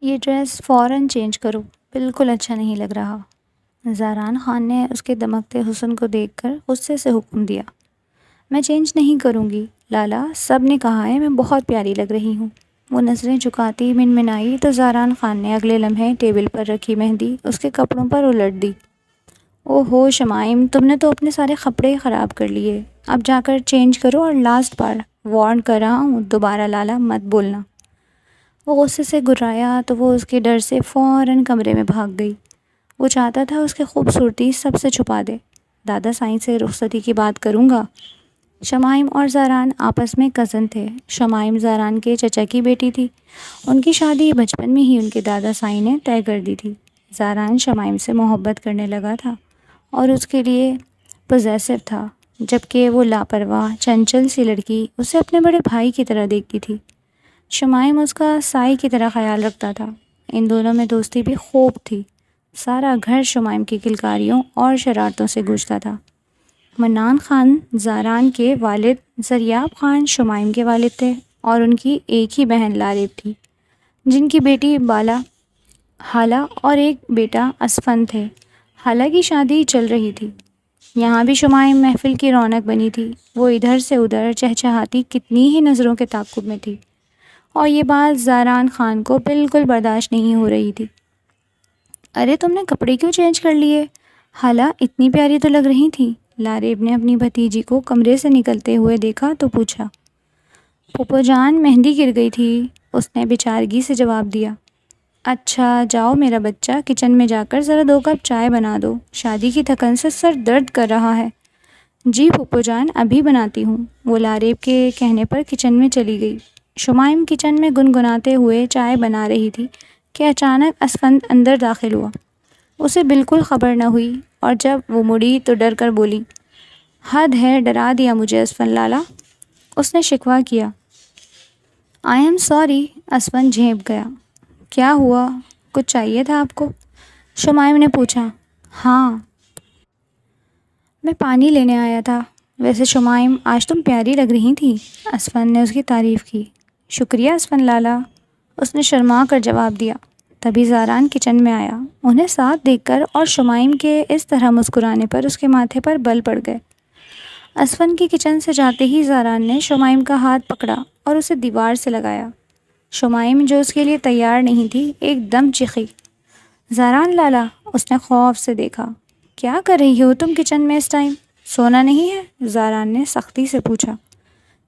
یہ ڈریس فوراً چینج کرو، بالکل اچھا نہیں لگ رہا۔ زاران خان نے اس کے دمکتے حسن کو دیکھ کر غصے سے حکم دیا۔ میں چینج نہیں کروں گی لالا، سب نے کہا ہے میں بہت پیاری لگ رہی ہوں۔ وہ نظریں جھکاتی منمنائی تو زاران خان نے اگلے لمحے ٹیبل پر رکھی مہندی اس کے کپڑوں پر الٹ دی۔ او ہو شمائم، تم نے تو اپنے سارے کپڑے خراب کر لیے، اب جا کر چینج کرو اور لاسٹ بار وارن کر رہا ہوں، دوبارہ لالا مت بولنا۔ وہ غصے سے گھرایا تو وہ اس کے ڈر سے فوراً کمرے میں بھاگ گئی۔ وہ چاہتا تھا اس کی خوبصورتی سب سے چھپا دے۔ دادا سائیں سے رخصتی کی بات کروں گا۔ شمائم اور زاران آپس میں کزن تھے۔ شمائم زاران کے چچا کی بیٹی تھی۔ ان کی شادی بچپن میں ہی ان کے دادا سائیں نے طے کر دی تھی۔ زاران شمائم سے محبت کرنے لگا تھا اور اس کے لیے پوزیسو تھا، جبکہ وہ لاپرواہ چنچل سی لڑکی اسے اپنے بڑے بھائی کی طرح دیکھتی تھی۔ شمائم اس کا سائے کی طرح خیال رکھتا تھا۔ ان دونوں میں دوستی بھی خوب تھی۔ سارا گھر شمائم کی کلکاریوں اور شرارتوں سے گونجتا تھا۔ منان خان زاران کے والد، زریاب خان شمائم کے والد تھے اور ان کی ایک ہی بہن لاریب تھی، جن کی بیٹی بالا، حالہ اور ایک بیٹا اسفند تھے۔ حالہ کی شادی چل رہی تھی۔ یہاں بھی شمائم محفل کی رونق بنی تھی۔ وہ ادھر سے ادھر چہچہاتی کتنی ہی نظروں کے تعاقب میں تھی، اور یہ بات زاران خان کو بالکل برداشت نہیں ہو رہی تھی۔ ارے تم نے کپڑے کیوں چینج کر لیے؟ حالہ اتنی پیاری تو لگ رہی تھی۔ لاریب نے اپنی بھتیجی کو کمرے سے نکلتے ہوئے دیکھا تو پوچھا۔ پھوپھو جان مہندی گر گئی تھی، اس نے بیچارگی سے جواب دیا۔ اچھا جاؤ میرا بچہ، کچن میں جا کر ذرا 2 کپ چائے بنا دو، شادی کی تھکن سے سر درد کر رہا ہے۔ جی پھوپھو جان ابھی بناتی ہوں۔ وہ لاریب کے کہنے پر کچن میں چلی گئی۔ شمائم کچن میں گنگناتے ہوئے چائے بنا رہی تھی کہ اچانک اسفند اندر داخل ہوا۔ اسے بالکل خبر نہ ہوئی اور جب وہ مڑی تو ڈر کر بولی، حد ہے، ڈرا دیا مجھے اسفند لالا۔ اس نے شکوہ کیا۔ I'm sorry. اسفند جھینپ گیا۔ کیا ہوا؟ کچھ چاہیے تھا آپ کو؟ شمائم نے پوچھا۔ ہاں، میں پانی لینے آیا تھا۔ ویسے شمائم آج تم پیاری لگ رہی تھی۔ اسفند نے اس کی تعریف کی۔ شکریہ اسفند لالا، اس نے شرما کر جواب دیا۔ تبھی زاران کچن میں آیا۔ انہیں ساتھ دیکھ کر اور شمائم کے اس طرح مسکرانے پر اس کے ماتھے پر بل پڑ گئے۔ اسفند کی کچن سے جاتے ہی زاران نے شمائم کا ہاتھ پکڑا اور اسے دیوار سے لگایا۔ شمائم جو اس کے لیے تیار نہیں تھی ایک دم چیخی۔ زاران لالا، اس نے خوف سے دیکھا۔ کیا کر رہی ہو تم کچن میں اس ٹائم؟ سونا نہیں ہے؟ زاران نے سختی سے پوچھا۔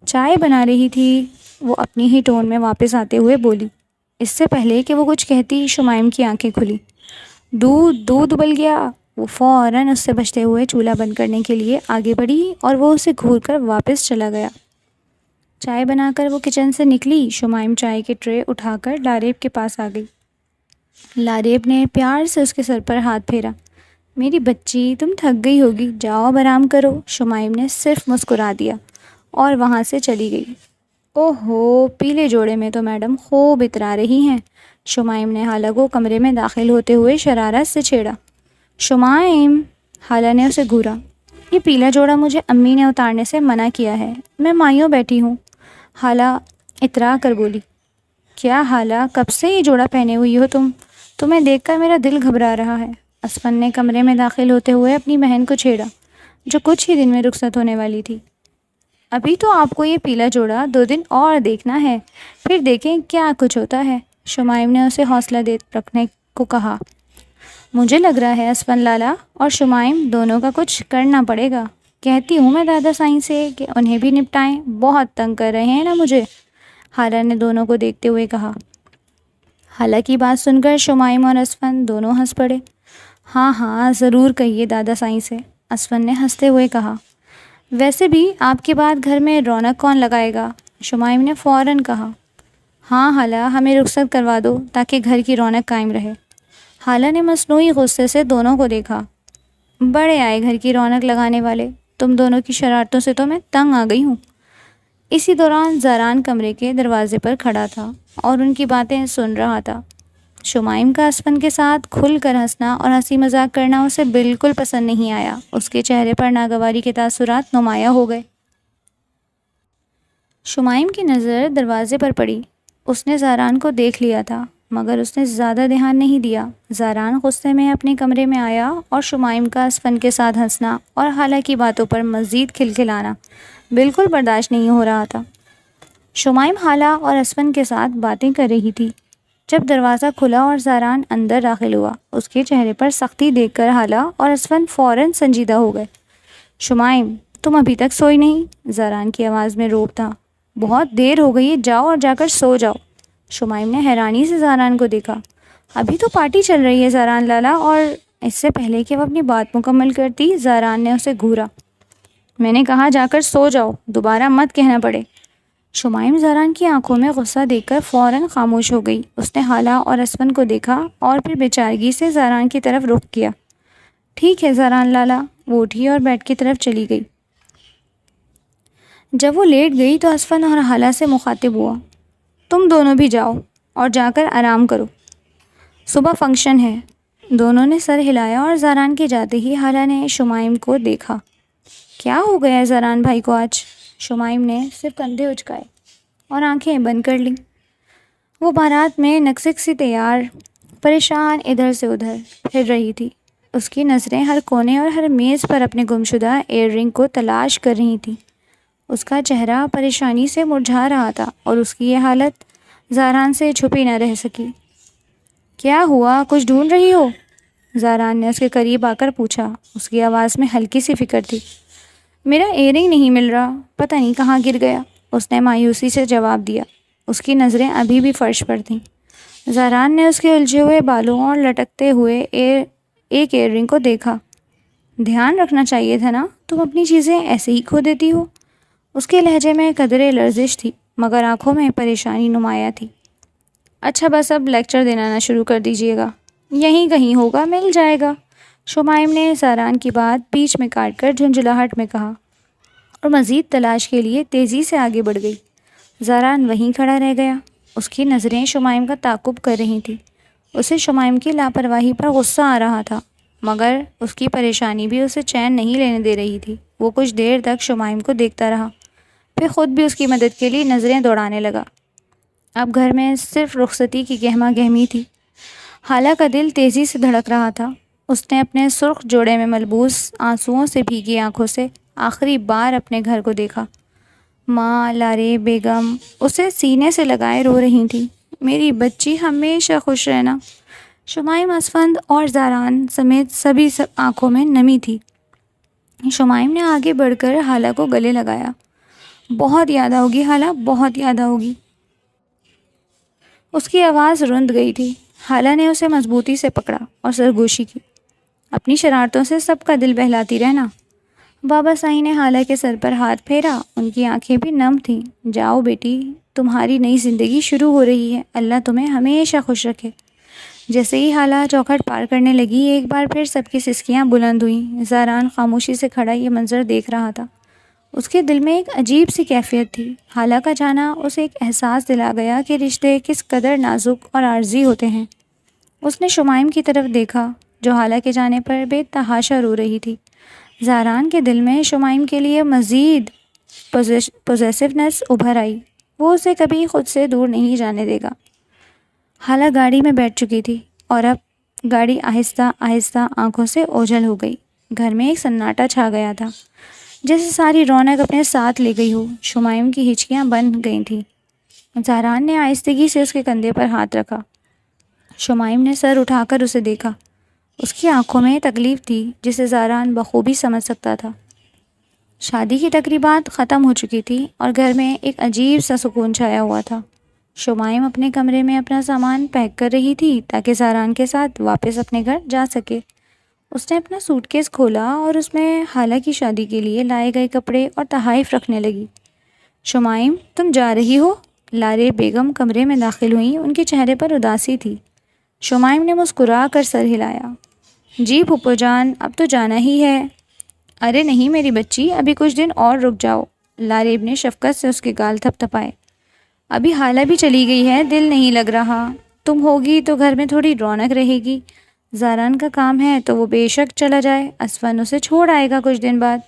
چائے بنا رہی تھی، وہ اپنی ہی ٹون میں واپس آتے ہوئے بولی۔ اس سے پہلے کہ وہ کچھ کہتی شمائم کی آنکھیں کھلی۔ دودھ ابل گیا۔ وہ فوراً اس سے بچتے ہوئے چولہا بند کرنے کے لیے آگے بڑھی اور وہ اسے گھور کر واپس چلا گیا۔ چائے بنا کر وہ کچن سے نکلی۔ شمائم چائے کے ٹرے اٹھا کر لاریب کے پاس آ گئی۔ لاریب نے پیار سے اس کے سر پر ہاتھ پھیرا۔ میری بچی تم تھک گئی ہوگی، جاؤ اب آرام کرو۔ شمائم نے صرف مسکرا دیا اور وہاں سے چلی گئی۔ اوہ ہو، پیلے جوڑے میں تو میڈم خوب اترا رہی ہیں۔ شمائم نے حالہ کو کمرے میں داخل ہوتے ہوئے شرارت سے چھیڑا۔ شمائم، حالہ نے اسے گھورا۔ یہ پیلا جوڑا مجھے امی نے اتارنے سے منع کیا ہے، میں مائیوں بیٹھی ہوں۔ حالہ اترا کر بولی۔ کیا حالہ، کب سے یہ جوڑا پہنے ہوئی ہو تم؟ تمہیں دیکھ کر میرا دل گھبرا رہا ہے۔ اسفند نے کمرے میں داخل ہوتے ہوئے اپنی بہن کو چھیڑا، جو کچھ ہی دن میں رخصت ہونے والی تھی۔ ابھی تو آپ کو یہ پیلا جوڑا 2 دن اور دیکھنا ہے، پھر دیکھیں کیا کچھ ہوتا ہے۔ شمائم نے اسے حوصلہ دے رکھنے کو کہا۔ مجھے لگ رہا ہے اسفند لالا اور شمائم دونوں کا کچھ کرنا پڑے گا۔ کہتی ہوں میں دادا سائیں سے کہ انہیں بھی نپٹائیں، بہت تنگ کر رہے ہیں نا مجھے، حالہ نے دونوں کو دیکھتے ہوئے کہا۔ حالہ کی بات سن کر شمائم اور اسفند دونوں ہنس پڑے۔ ہاں ہاں ضرور کہیے دادا سائیں سے، اسفند نے ہنستے ہوئے کہا۔ ویسے بھی آپ کے بعد گھر میں رونق کون لگائے گا؟ شمائم نے فوراً کہا۔ ہاں حالہ، ہمیں رخصت کروا دو تاکہ گھر کی رونق قائم رہے۔ حالہ نے مصنوعی غصے سے دونوں کو دیکھا۔ بڑے آئے گھر کی رونق لگانے والے، تم دونوں کی شرارتوں سے تو میں تنگ آ گئی ہوں۔ اسی دوران زاران کمرے کے دروازے پر کھڑا تھا اور ان کی باتیں سن رہا تھا۔ شمائم کا اسفند کے ساتھ کھل کر ہنسنا اور ہنسی مذاق کرنا اسے بالکل پسند نہیں آیا۔ اس کے چہرے پر ناگواری کے تاثرات نمایاں ہو گئے۔ شمائم کی نظر دروازے پر پڑی۔ اس نے زاران کو دیکھ لیا تھا۔ مگر اس نے زیادہ دھیان نہیں دیا۔ زاران غصے میں اپنے کمرے میں آیا اور شمائم کا اسفن کے ساتھ ہنسنا اور خالہ کی باتوں پر مزید کھلکھلانا بالکل برداشت نہیں ہو رہا تھا۔ شمائم خالہ اور اسفن کے ساتھ باتیں کر رہی تھی۔ جب دروازہ کھلا اور زاران اندر داخل ہوا، اس کے چہرے پر سختی دیکھ کر خالہ اور اسفن فوراً سنجیدہ ہو گئے۔ شمائم، تم ابھی تک سوئی نہیں؟ زاران کی آواز میں روب تھا۔ بہت دیر ہو گئی ہے، جاؤ اور جا کر سو جاؤ۔ شمائم نے حیرانی سے زاران کو دیکھا۔ ابھی تو پارٹی چل رہی ہے زاران لالا، اور اس سے پہلے کہ وہ اپنی بات مکمل کرتی، زاران نے اسے گھورا۔ میں نے کہا جا کر سو جاؤ، دوبارہ مت کہنا پڑے۔ شمائم زاران کی آنکھوں میں غصہ دیکھ کر فوراً خاموش ہو گئی۔ اس نے خالہ اور اسفن کو دیکھا اور پھر بے چارگی سے زاران کی طرف رخ کیا۔ ٹھیک ہے زاران لالا، وہ اٹھی اور بیڈ کی طرف چلی گئی۔ جب وہ لیٹ گئی تو اسفن اور خالہ سے مخاطب ہوا۔ تم دونوں بھی جاؤ اور جا کر آرام کرو، صبح فنکشن ہے۔ دونوں نے سر ہلایا اور زاران کے جاتے ہی خالہ نے شمائم کو دیکھا۔ کیا ہو گیا ہے زاران بھائی کو آج؟ شمائم نے صرف کندھے اچکائے اور آنکھیں بند کر لیں۔ وہ بارات میں نکسک سی تیار، پریشان ادھر سے ادھر پھر رہی تھی۔ اس کی نظریں ہر کونے اور ہر میز پر اپنے گمشدہ ایئر رنگ کو تلاش کر رہی تھیں۔ اس کا چہرہ پریشانی سے مرجھا رہا تھا اور اس کی یہ حالت زاران سے چھپی نہ رہ سکی۔ کیا ہوا، کچھ ڈھونڈ رہی ہو؟ زاران نے اس کے قریب آ کر پوچھا۔ اس کی آواز میں ہلکی سی فکر تھی۔ میرا ایئر رنگ نہیں مل رہا، پتہ نہیں کہاں گر گیا، اس نے مایوسی سے جواب دیا۔ اس کی نظریں ابھی بھی فرش پر تھیں۔ زاران نے اس کے الجھے ہوئے بالوں اور لٹکتے ہوئے ایک ایئر رنگ کو دیکھا۔ دھیان رکھنا چاہیے تھا نا، تم اپنی چیزیں ایسے ہی کھو دیتی ہو۔ اس کے لہجے میں قدرے لرزش تھی، مگر آنکھوں میں پریشانی نمایاں تھی۔ اچھا بس اب لیکچر دینا نہ شروع کر دیجیے گا، یہیں کہیں ہوگا، مل جائے گا، شمائم نے زاران کی بات بیچ میں کاٹ کر جھنجھلاہٹ میں کہا، اور مزید تلاش کے لیے تیزی سے آگے بڑھ گئی۔ زاران وہیں کھڑا رہ گیا۔ اس کی نظریں شمائم کا تعاقب کر رہی تھیں۔ اسے شمائم کی لاپرواہی پر غصہ آ رہا تھا، مگر اس کی پریشانی بھی اسے چین نہیں لینے دے رہی تھی۔ وہ کچھ دیر تک شمائم کو دیکھتا رہا، پھر خود بھی اس کی مدد کے لیے نظریں دوڑانے لگا۔ اب گھر میں صرف رخصتی کی گہما گہمی تھی۔ خالہ کا دل تیزی سے دھڑک رہا تھا۔ اس نے اپنے سرخ جوڑے میں ملبوس آنسوؤں سے بھیگی آنکھوں سے آخری بار اپنے گھر کو دیکھا۔ ماں لارے بیگم اسے سینے سے لگائے رو رہی تھیں۔ میری بچی ہمیشہ خوش رہنا۔ شمائم، اسفند اور زاران سمیت سبھی آنکھوں میں نمی تھی۔ شمائم نے آگے بڑھ کر خالہ کو گلے لگایا۔ بہت یاد آؤگی خالہ، بہت یاد آؤگی۔ اس کی آواز رند گئی تھی۔ خالہ نے اسے مضبوطی سے پکڑا اور سرگوشی کی۔ اپنی شرارتوں سے سب کا دل بہلاتی رہنا۔ بابا سائی نے خالہ کے سر پر ہاتھ پھیرا، ان کی آنکھیں بھی نم تھیں۔ جاؤ بیٹی، تمہاری نئی زندگی شروع ہو رہی ہے، اللہ تمہیں ہمیشہ خوش رکھے۔ جیسے ہی خالہ چوکھٹ پار کرنے لگی، ایک بار پھر سب کی سسکیاں بلند ہوئیں۔ زاران خاموشی سے کھڑا یہ منظر دیکھ رہا تھا۔ اس کے دل میں ایک عجیب سی کیفیت تھی۔ خالہ کا جانا اسے ایک احساس دلا گیا کہ رشتے کس قدر نازک اور عارضی ہوتے ہیں۔ اس نے شمائم کی طرف دیکھا، جو خالہ کے جانے پر بے تحاشا رو رہی تھی۔ زاران کے دل میں شمائم کے لیے مزید پوزیسونیس ابھر آئی۔ وہ اسے کبھی خود سے دور نہیں جانے دے گا۔ خالہ گاڑی میں بیٹھ چکی تھی اور اب گاڑی آہستہ آہستہ آنکھوں سے اوجھل ہو گئی۔ گھر میں ایک سناٹا چھا گیا تھا، جیسے ساری رونق اپنے ساتھ لے گئی ہو۔ شمائم کی ہچکیاں بند گئی تھیں۔ زاران نے آہستگی سے اس کے کندھے پر ہاتھ رکھا۔ شمائم نے سر اٹھا کر اسے دیکھا۔ اس کی آنکھوں میں تکلیف تھی جسے زاران بخوبی سمجھ سکتا تھا۔ شادی کی تقریبات ختم ہو چکی تھی اور گھر میں ایک عجیب سا سکون چھایا ہوا تھا۔ شمائم اپنے کمرے میں اپنا سامان پیک کر رہی تھی تاکہ زاران کے ساتھ واپس اپنے گھر جا سکے۔ اس نے اپنا سوٹ کیس کھولا اور اس میں خالہ کی شادی کے لیے لائے گئے کپڑے اور تحائف رکھنے لگی۔ شمائم، تم جا رہی ہو؟ لارے بیگم کمرے میں داخل ہوئیں۔ ان کے چہرے پر اداسی تھی۔ شمائم نے مسکرا کر سر ہلایا۔ جی پھپھو جان، اب تو جانا ہی ہے۔ ارے نہیں میری بچی، ابھی کچھ دن اور رک جاؤ۔ لاریب نے شفقت سے اس کے گال تھپ تھپائے۔ ابھی خالہ بھی چلی گئی ہے، دل نہیں لگ رہا۔ تم ہوگی تو گھر میں تھوڑی رونق رہے گی۔ زاران کا کام ہے تو وہ بے شک چلا جائے، اسفن اسے چھوڑ آئے گا کچھ دن بعد۔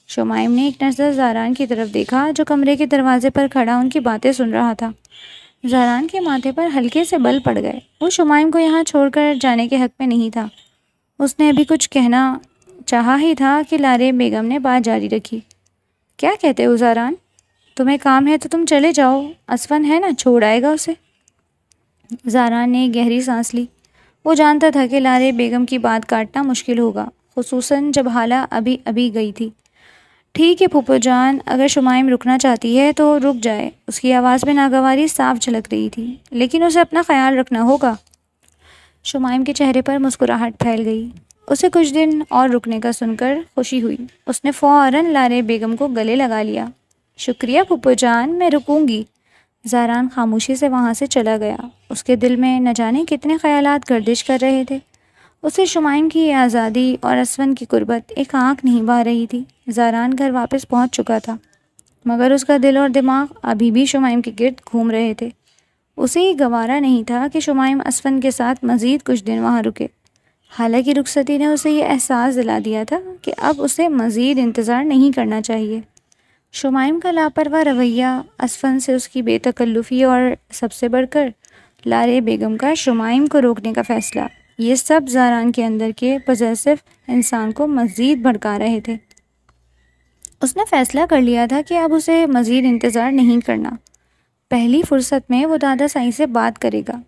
شمائم نے ایک نظر زاران کی طرف دیکھا جو کمرے کے دروازے پر کھڑا ان کی باتیں سن رہا تھا۔ زہران کے ماتھے پر ہلکے سے بل پڑ گئے۔ وہ شمائم کو یہاں چھوڑ کر جانے کے حق میں نہیں تھا۔ اس نے ابھی کچھ کہنا چاہا ہی تھا کہ لارے بیگم نے بات جاری رکھی۔ کیا کہتے ہو زہران؟ تمہیں کام ہے تو تم چلے جاؤ، اسفن ہے نا، چھوڑ آئے گا اسے۔ زہران نے گہری سانس لی۔ وہ جانتا تھا کہ لارے بیگم کی بات کاٹنا مشکل ہوگا، خصوصاً جب حالہ ابھی ابھی گئی تھی۔ ٹھیک ہے پھوپھو جان، اگر شمائم رکنا چاہتی ہے تو رک جائے۔ اس کی آواز میں ناگواری صاف جھلک رہی تھی، لیکن اسے اپنا خیال رکھنا ہوگا۔ شمائم کے چہرے پر مسکراہٹ پھیل گئی۔ اسے کچھ دن اور رکنے کا سن کر خوشی ہوئی۔ اس نے فوراً لارے بیگم کو گلے لگا لیا۔ شکریہ پھوپھو جان، میں رکوں گی۔ زہران خاموشی سے وہاں سے چلا گیا۔ اس کے دل میں نہ جانے کتنے خیالات گردش کر رہے تھے۔ اسے شمائم کی آزادی اور اسفن کی قربت ایک آنکھ نہیں بھا رہی تھی۔ زہران گھر واپس پہنچ چکا تھا، مگر اس کا دل اور دماغ ابھی بھی شمائم کے گرد گھوم رہے تھے۔ اسے یہ گوارا نہیں تھا کہ شمائم اسفن کے ساتھ مزید کچھ دن وہاں رکے۔ حالانکہ رخصتی نے اسے یہ احساس دلا دیا تھا کہ اب اسے مزید انتظار نہیں کرنا چاہیے۔ شمائم کا لاپرواہ رویہ، اسفن سے اس کی بے تکلفی اور سب سے بڑھ کر لارے بیگم کا شمائم کو روکنے کا فیصلہ، یہ سب زہران کے اندر کے پوزیسو انسان کو مزید بھڑکا رہے تھے۔ اس نے فیصلہ کر لیا تھا کہ اب اسے مزید انتظار نہیں کرنا۔ پہلی فرصت میں وہ دادا سائی سے بات کرے گا۔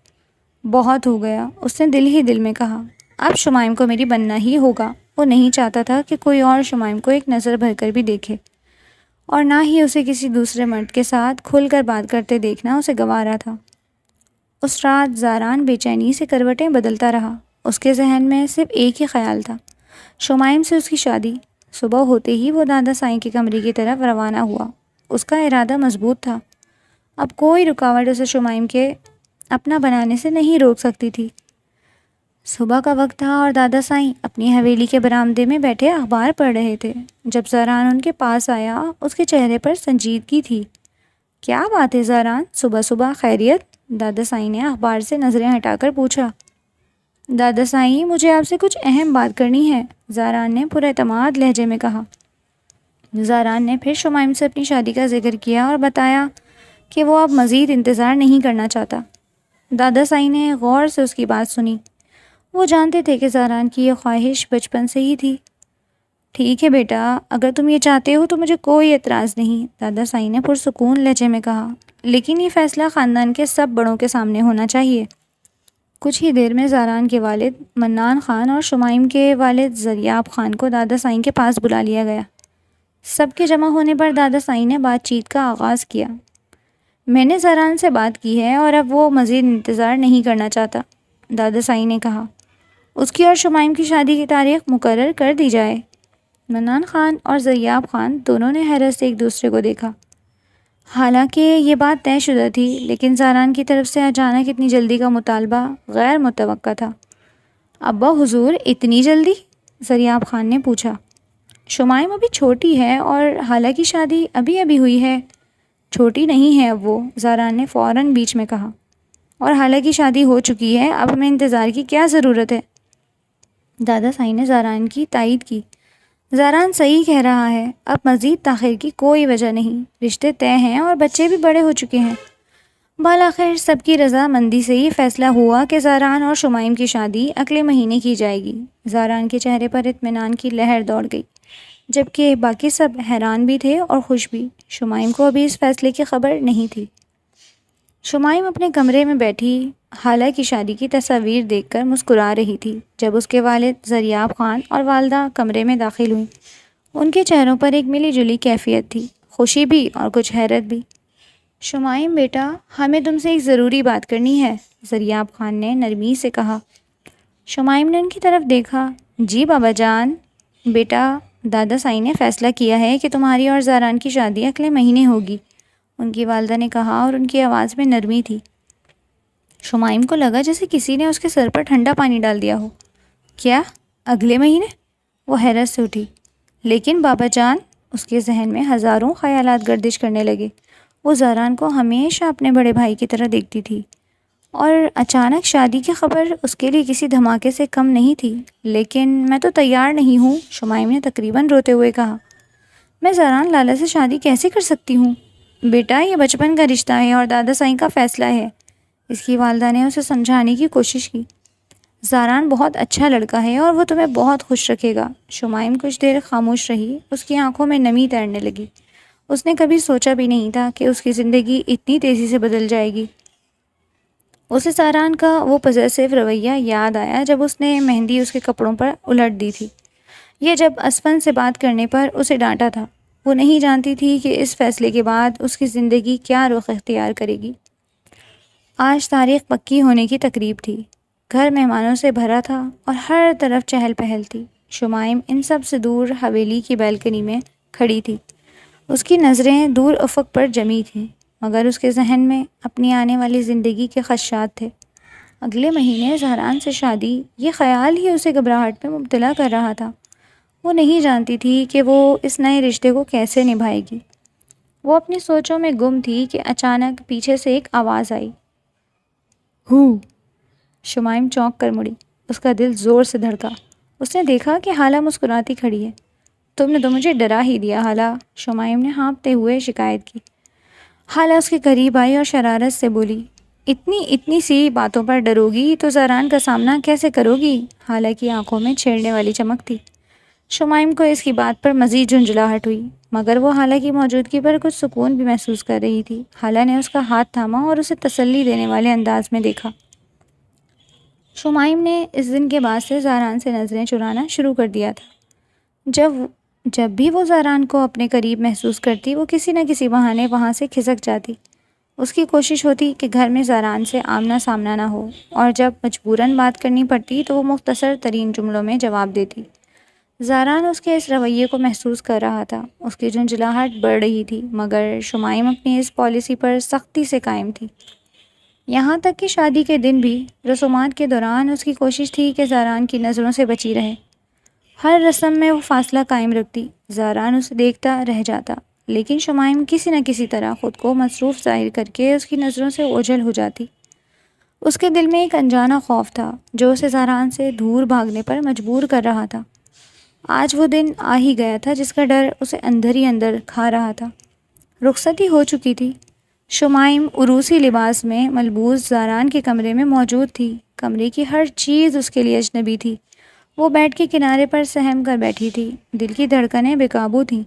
بہت ہو گیا، اس نے دل ہی دل میں کہا۔ اب شمائم کو میری بننا ہی ہوگا۔ وہ نہیں چاہتا تھا کہ کوئی اور شمائم کو ایک نظر بھر کر بھی دیکھے، اور نہ ہی اسے کسی دوسرے مرد کے ساتھ کھل کر بات کرتے دیکھنا اسے گوارا تھا۔ اس رات زہران بے چینی سے کروٹیں بدلتا رہا۔ اس کے ذہن میں صرف ایک ہی خیال تھا، شمائم سے اس کی شادی۔ صبح ہوتے ہی وہ دادا سائی کے کمرے کی طرف روانہ ہوا۔ اس کا ارادہ مضبوط تھا۔ اب کوئی رکاوٹ اسے شمائم کے اپنا بنانے سے نہیں روک سکتی تھی۔ صبح کا وقت تھا اور دادا سائی اپنی حویلی کے برآمدے میں بیٹھے اخبار پڑھ رہے تھے۔ جب زہران ان کے پاس آیا، اس کے چہرے پر سنجیدگی تھی۔ کیا بات ہے زہران، صبح صبح خیریت؟ دادا سائی نے اخبار سے نظریں ہٹا کر پوچھا۔ دادا سائی، مجھے آپ سے کچھ اہم بات کرنی ہے، زہران نے پر اعتماد لہجے میں کہا۔ زہران نے پھر شمائم سے اپنی شادی کا ذکر کیا اور بتایا کہ وہ اب مزید انتظار نہیں کرنا چاہتا۔ دادا سائی نے غور سے اس کی بات سنی۔ وہ جانتے تھے کہ زہران کی یہ خواہش بچپن سے ہی تھی۔ ٹھیک ہے بیٹا، اگر تم یہ چاہتے ہو تو مجھے کوئی اعتراض نہیں، دادا سائی نے پرسکون لہجے میں کہا، لیکن یہ فیصلہ خاندان کے سب بڑوں کے سامنے ہونا چاہیے۔ کچھ ہی دیر میں زہران کے والد منان خان اور شمائم کے والد زریاب خان کو دادا سائی کے پاس بلا لیا گیا۔ سب کے جمع ہونے پر دادا سائی نے بات چیت کا آغاز کیا۔ میں نے زہران سے بات کی ہے اور اب وہ مزید انتظار نہیں کرنا چاہتا، دادا سائی نے کہا۔ اس کی اور شمائم کی شادی کی تاریخ مقرر کر دی جائے۔ منان خان اور زریاب خان دونوں نے حیرت سے ایک دوسرے کو دیکھا۔ حالانکہ یہ بات طے شدہ تھی، لیکن زہران کی طرف سے اچانک اتنی جلدی کا مطالبہ غیر متوقع تھا۔ ابا حضور، اتنی جلدی؟ زریاب خان نے پوچھا۔ شمائم ابھی چھوٹی ہے اور حالانکہ شادی ابھی ابھی ہوئی ہے۔ چھوٹی نہیں ہے اب وہ، زہران نے فوراً بیچ میں کہا، اور حالانکہ شادی ہو چکی ہے، اب ہمیں انتظار کی کیا ضرورت ہے؟ دادا سائی نے زہران کی تائید کی۔ زہران صحیح کہہ رہا ہے، اب مزید تاخیر کی کوئی وجہ نہیں، رشتے طے ہیں اور بچے بھی بڑے ہو چکے ہیں۔ بالآخر سب کی رضامندی سے یہ فیصلہ ہوا کہ زہران اور شمائم کی شادی اگلے مہینے کی جائے گی۔ زہران کے چہرے پر اطمینان کی لہر دوڑ گئی، جبکہ باقی سب حیران بھی تھے اور خوش بھی۔ شمائم کو ابھی اس فیصلے کی خبر نہیں تھی۔ شمائم اپنے کمرے میں بیٹھی حالہ کی شادی کی تصاویر دیکھ کر مسکرا رہی تھی۔ جب اس کے والد زریاب خان اور والدہ کمرے میں داخل ہوئیں، ان کے چہروں پر ایک ملی جلی کیفیت تھی، خوشی بھی اور کچھ حیرت بھی۔ شمائم بیٹا، ہمیں تم سے ایک ضروری بات کرنی ہے، زریاب خان نے نرمی سے کہا۔ شمائم نے ان کی طرف دیکھا۔ جی بابا جان۔ بیٹا، دادا سائی نے فیصلہ کیا ہے کہ تمہاری اور زہران کی شادی اگلے مہینے ہوگی، ان کی والدہ نے کہا، اور ان کی آواز میں نرمی تھی۔ شمائم کو لگا جیسے کسی نے اس کے سر پر ٹھنڈا پانی ڈال دیا ہو۔ کیا؟ اگلے مہینے؟ وہ حیرت سے اٹھی۔ لیکن بابا جان، اس کے ذہن میں ہزاروں خیالات گردش کرنے لگے۔ وہ زہران کو ہمیشہ اپنے بڑے بھائی کی طرح دیکھتی تھی، اور اچانک شادی کی خبر اس کے لیے کسی دھماکے سے کم نہیں تھی۔ لیکن میں تو تیار نہیں ہوں، شمائم نے تقریباً روتے ہوئے کہا۔ میں زہران لالا سے شادی کیسے کر سکتی ہوں؟ بیٹا یہ بچپن کا رشتہ ہے اور دادا سائی کا فیصلہ ہے۔ اس کی والدہ نے اسے سمجھانے کی کوشش کی۔ زاران بہت اچھا لڑکا ہے اور وہ تمہیں بہت خوش رکھے گا۔ شمائم کچھ دیر خاموش رہی، اس کی آنکھوں میں نمی تیرنے لگی۔ اس نے کبھی سوچا بھی نہیں تھا کہ اس کی زندگی اتنی تیزی سے بدل جائے گی۔ اسے زاران کا وہ پوزیسو رویہ یاد آیا جب اس نے مہندی اس کے کپڑوں پر الٹ دی تھی، یہ جب اسفن سے بات کرنے پر اسے ڈانٹا تھا۔ وہ نہیں جانتی تھی کہ اس فیصلے کے بعد اس کی زندگی کیا رخ اختیار کرے گی۔ آج تاریخ پکی ہونے کی تقریب تھی۔ گھر مہمانوں سے بھرا تھا اور ہر طرف چہل پہل تھی۔ شمائم ان سب سے دور حویلی کی بالکنی میں کھڑی تھی۔ اس کی نظریں دور افق پر جمی تھیں، مگر اس کے ذہن میں اپنی آنے والی زندگی کے خدشات تھے۔ اگلے مہینے زہران سے شادی، یہ خیال ہی اسے گھبراہٹ میں مبتلا کر رہا تھا۔ وہ نہیں جانتی تھی کہ وہ اس نئے رشتے کو کیسے نبھائے گی۔ وہ اپنی سوچوں میں گم تھی کہ اچانک پیچھے سے ایک آواز آئی، ہو۔ شمائم چونک کر مڑی، اس کا دل زور سے دھڑکا۔ اس نے دیکھا کہ حالہ مسکراتی کھڑی ہے۔ تم نے تو مجھے ڈرا ہی دیا حالہ، شمائم نے ہانپتے ہوئے شکایت کی۔ حالہ اس کے قریب آئی اور شرارت سے بولی، اتنی سی باتوں پر ڈرو گی تو زاران کا سامنا کیسے کرو گی؟ حالہ کی آنکھوں میں چھیڑنے والی چمک تھی۔ شمائم کو اس کی بات پر مزید جھنجھلاہٹ ہوئی، مگر وہ حالہ کی موجودگی پر کچھ سکون بھی محسوس کر رہی تھی۔ حالہ نے اس کا ہاتھ تھاما اور اسے تسلی دینے والے انداز میں دیکھا۔ شمائم نے اس دن کے بعد سے زاران سے نظریں چرانا شروع کر دیا تھا۔ جب بھی وہ زاران کو اپنے قریب محسوس کرتی، وہ کسی نہ کسی بہانے وہاں سے کھسک جاتی۔ اس کی کوشش ہوتی کہ گھر میں زاران سے آمنا سامنا نہ ہو، اور جب مجبوراً بات کرنی پڑتی تو وہ مختصر ترین جملوں میں جواب دیتی۔ زاران اس کے اس رویے کو محسوس کر رہا تھا۔ اس کی جھنجھلاہٹ بڑھ رہی تھی، مگر شمائم اپنی اس پالیسی پر سختی سے قائم تھی۔ یہاں تک کہ شادی کے دن بھی رسومات کے دوران اس کی کوشش تھی کہ زاران کی نظروں سے بچی رہے۔ ہر رسم میں وہ فاصلہ قائم رکھتی۔ زاران اسے دیکھتا رہ جاتا، لیکن شمائم کسی نہ کسی طرح خود کو مصروف ظاہر کر کے اس کی نظروں سے اوجھل ہو جاتی۔ اس کے دل میں ایک انجانا خوف تھا جو اسے زاران سے دور بھاگنے پر مجبور کر رہا تھا۔ آج وہ دن آ ہی گیا تھا جس کا ڈر اسے اندر ہی اندر کھا رہا تھا۔ رخصتی ہو چکی تھی۔ شمائم عروسی لباس میں ملبوس زاران کے کمرے میں موجود تھی۔ کمرے کی ہر چیز اس کے لیے اجنبی تھی۔ وہ بیڈ کے کنارے پر سہم کر بیٹھی تھی، دل کی دھڑکنیں بے قابو تھیں۔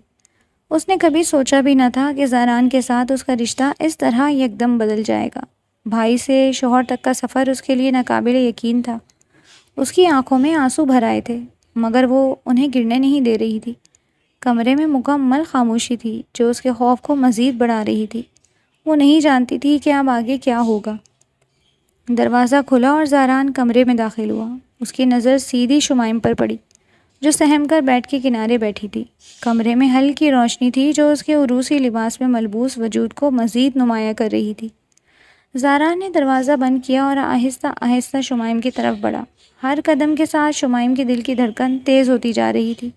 اس نے کبھی سوچا بھی نہ تھا کہ زاران کے ساتھ اس کا رشتہ اس طرح یکدم بدل جائے گا۔ بھائی سے شوہر تک کا سفر اس کے لیے ناقابل یقین تھا۔ اس کی آنکھوں میں آنسو بھر آئے تھے، مگر وہ انہیں گرنے نہیں دے رہی تھی۔ کمرے میں مکمل خاموشی تھی جو اس کے خوف کو مزید بڑھا رہی تھی۔ وہ نہیں جانتی تھی کہ اب آگے کیا ہوگا۔ دروازہ کھلا اور زاران کمرے میں داخل ہوا۔ اس کی نظر سیدھی شمائم پر پڑی جو سہم کر بیڈ کے کنارے بیٹھی تھی۔ کمرے میں ہلکی روشنی تھی جو اس کے عروسی لباس میں ملبوس وجود کو مزید نمایاں کر رہی تھی۔ زاران نے دروازہ بند کیا اور آہستہ آہستہ شمائم کی طرف بڑھا۔ ہر قدم کے ساتھ شمائم کے دل کی دھڑکن تیز ہوتی جا رہی تھی۔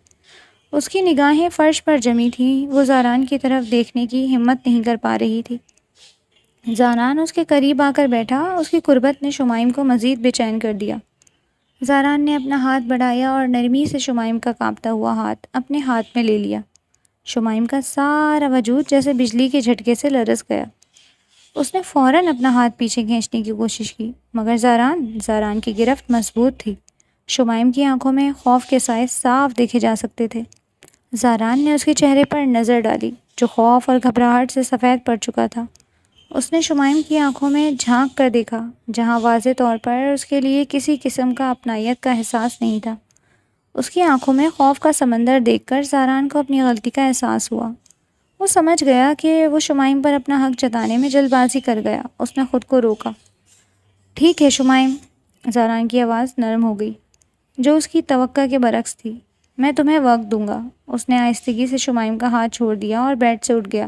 اس کی نگاہیں فرش پر جمی تھیں۔ وہ زاران کی طرف دیکھنے کی ہمت نہیں کر پا رہی تھی۔ زاران اس کے قریب آ کر بیٹھا۔ اس کی قربت نے شمائم کو مزید بے چین کر دیا۔ زاران نے اپنا ہاتھ بڑھایا اور نرمی سے شمائم کا کانپتا ہوا ہاتھ اپنے ہاتھ میں لے لیا۔ شمائم کا سارا وجود جیسے بجلی کے جھٹکے سے لرز گیا۔ اس نے فوراً اپنا ہاتھ پیچھے کھینچنے کی کوشش کی، مگر زاران کی گرفت مضبوط تھی۔ شمائم کی آنکھوں میں خوف کے سائے صاف دیکھے جا سکتے تھے۔ زاران نے اس کے چہرے پر نظر ڈالی جو خوف اور گھبراہٹ سے سفید پڑ چکا تھا۔ اس نے شمائم کی آنکھوں میں جھانک کر دیکھا، جہاں واضح طور پر اس کے لیے کسی قسم کا اپنائیت کا احساس نہیں تھا۔ اس کی آنکھوں میں خوف کا سمندر دیکھ کر زاران کو اپنی غلطی کا احساس ہوا۔ وہ سمجھ گیا کہ وہ شمائم پر اپنا حق جتانے میں جلد بازی کر گیا۔ اس نے خود کو روکا۔ ٹھیک ہے شمائم، زاران کی آواز نرم ہو گئی جو اس کی توقع کے برعکس تھی۔ میں تمہیں وقت دوں گا۔ اس نے آہستگی سے شمائم کا ہاتھ چھوڑ دیا اور بیڈ سے اٹھ گیا۔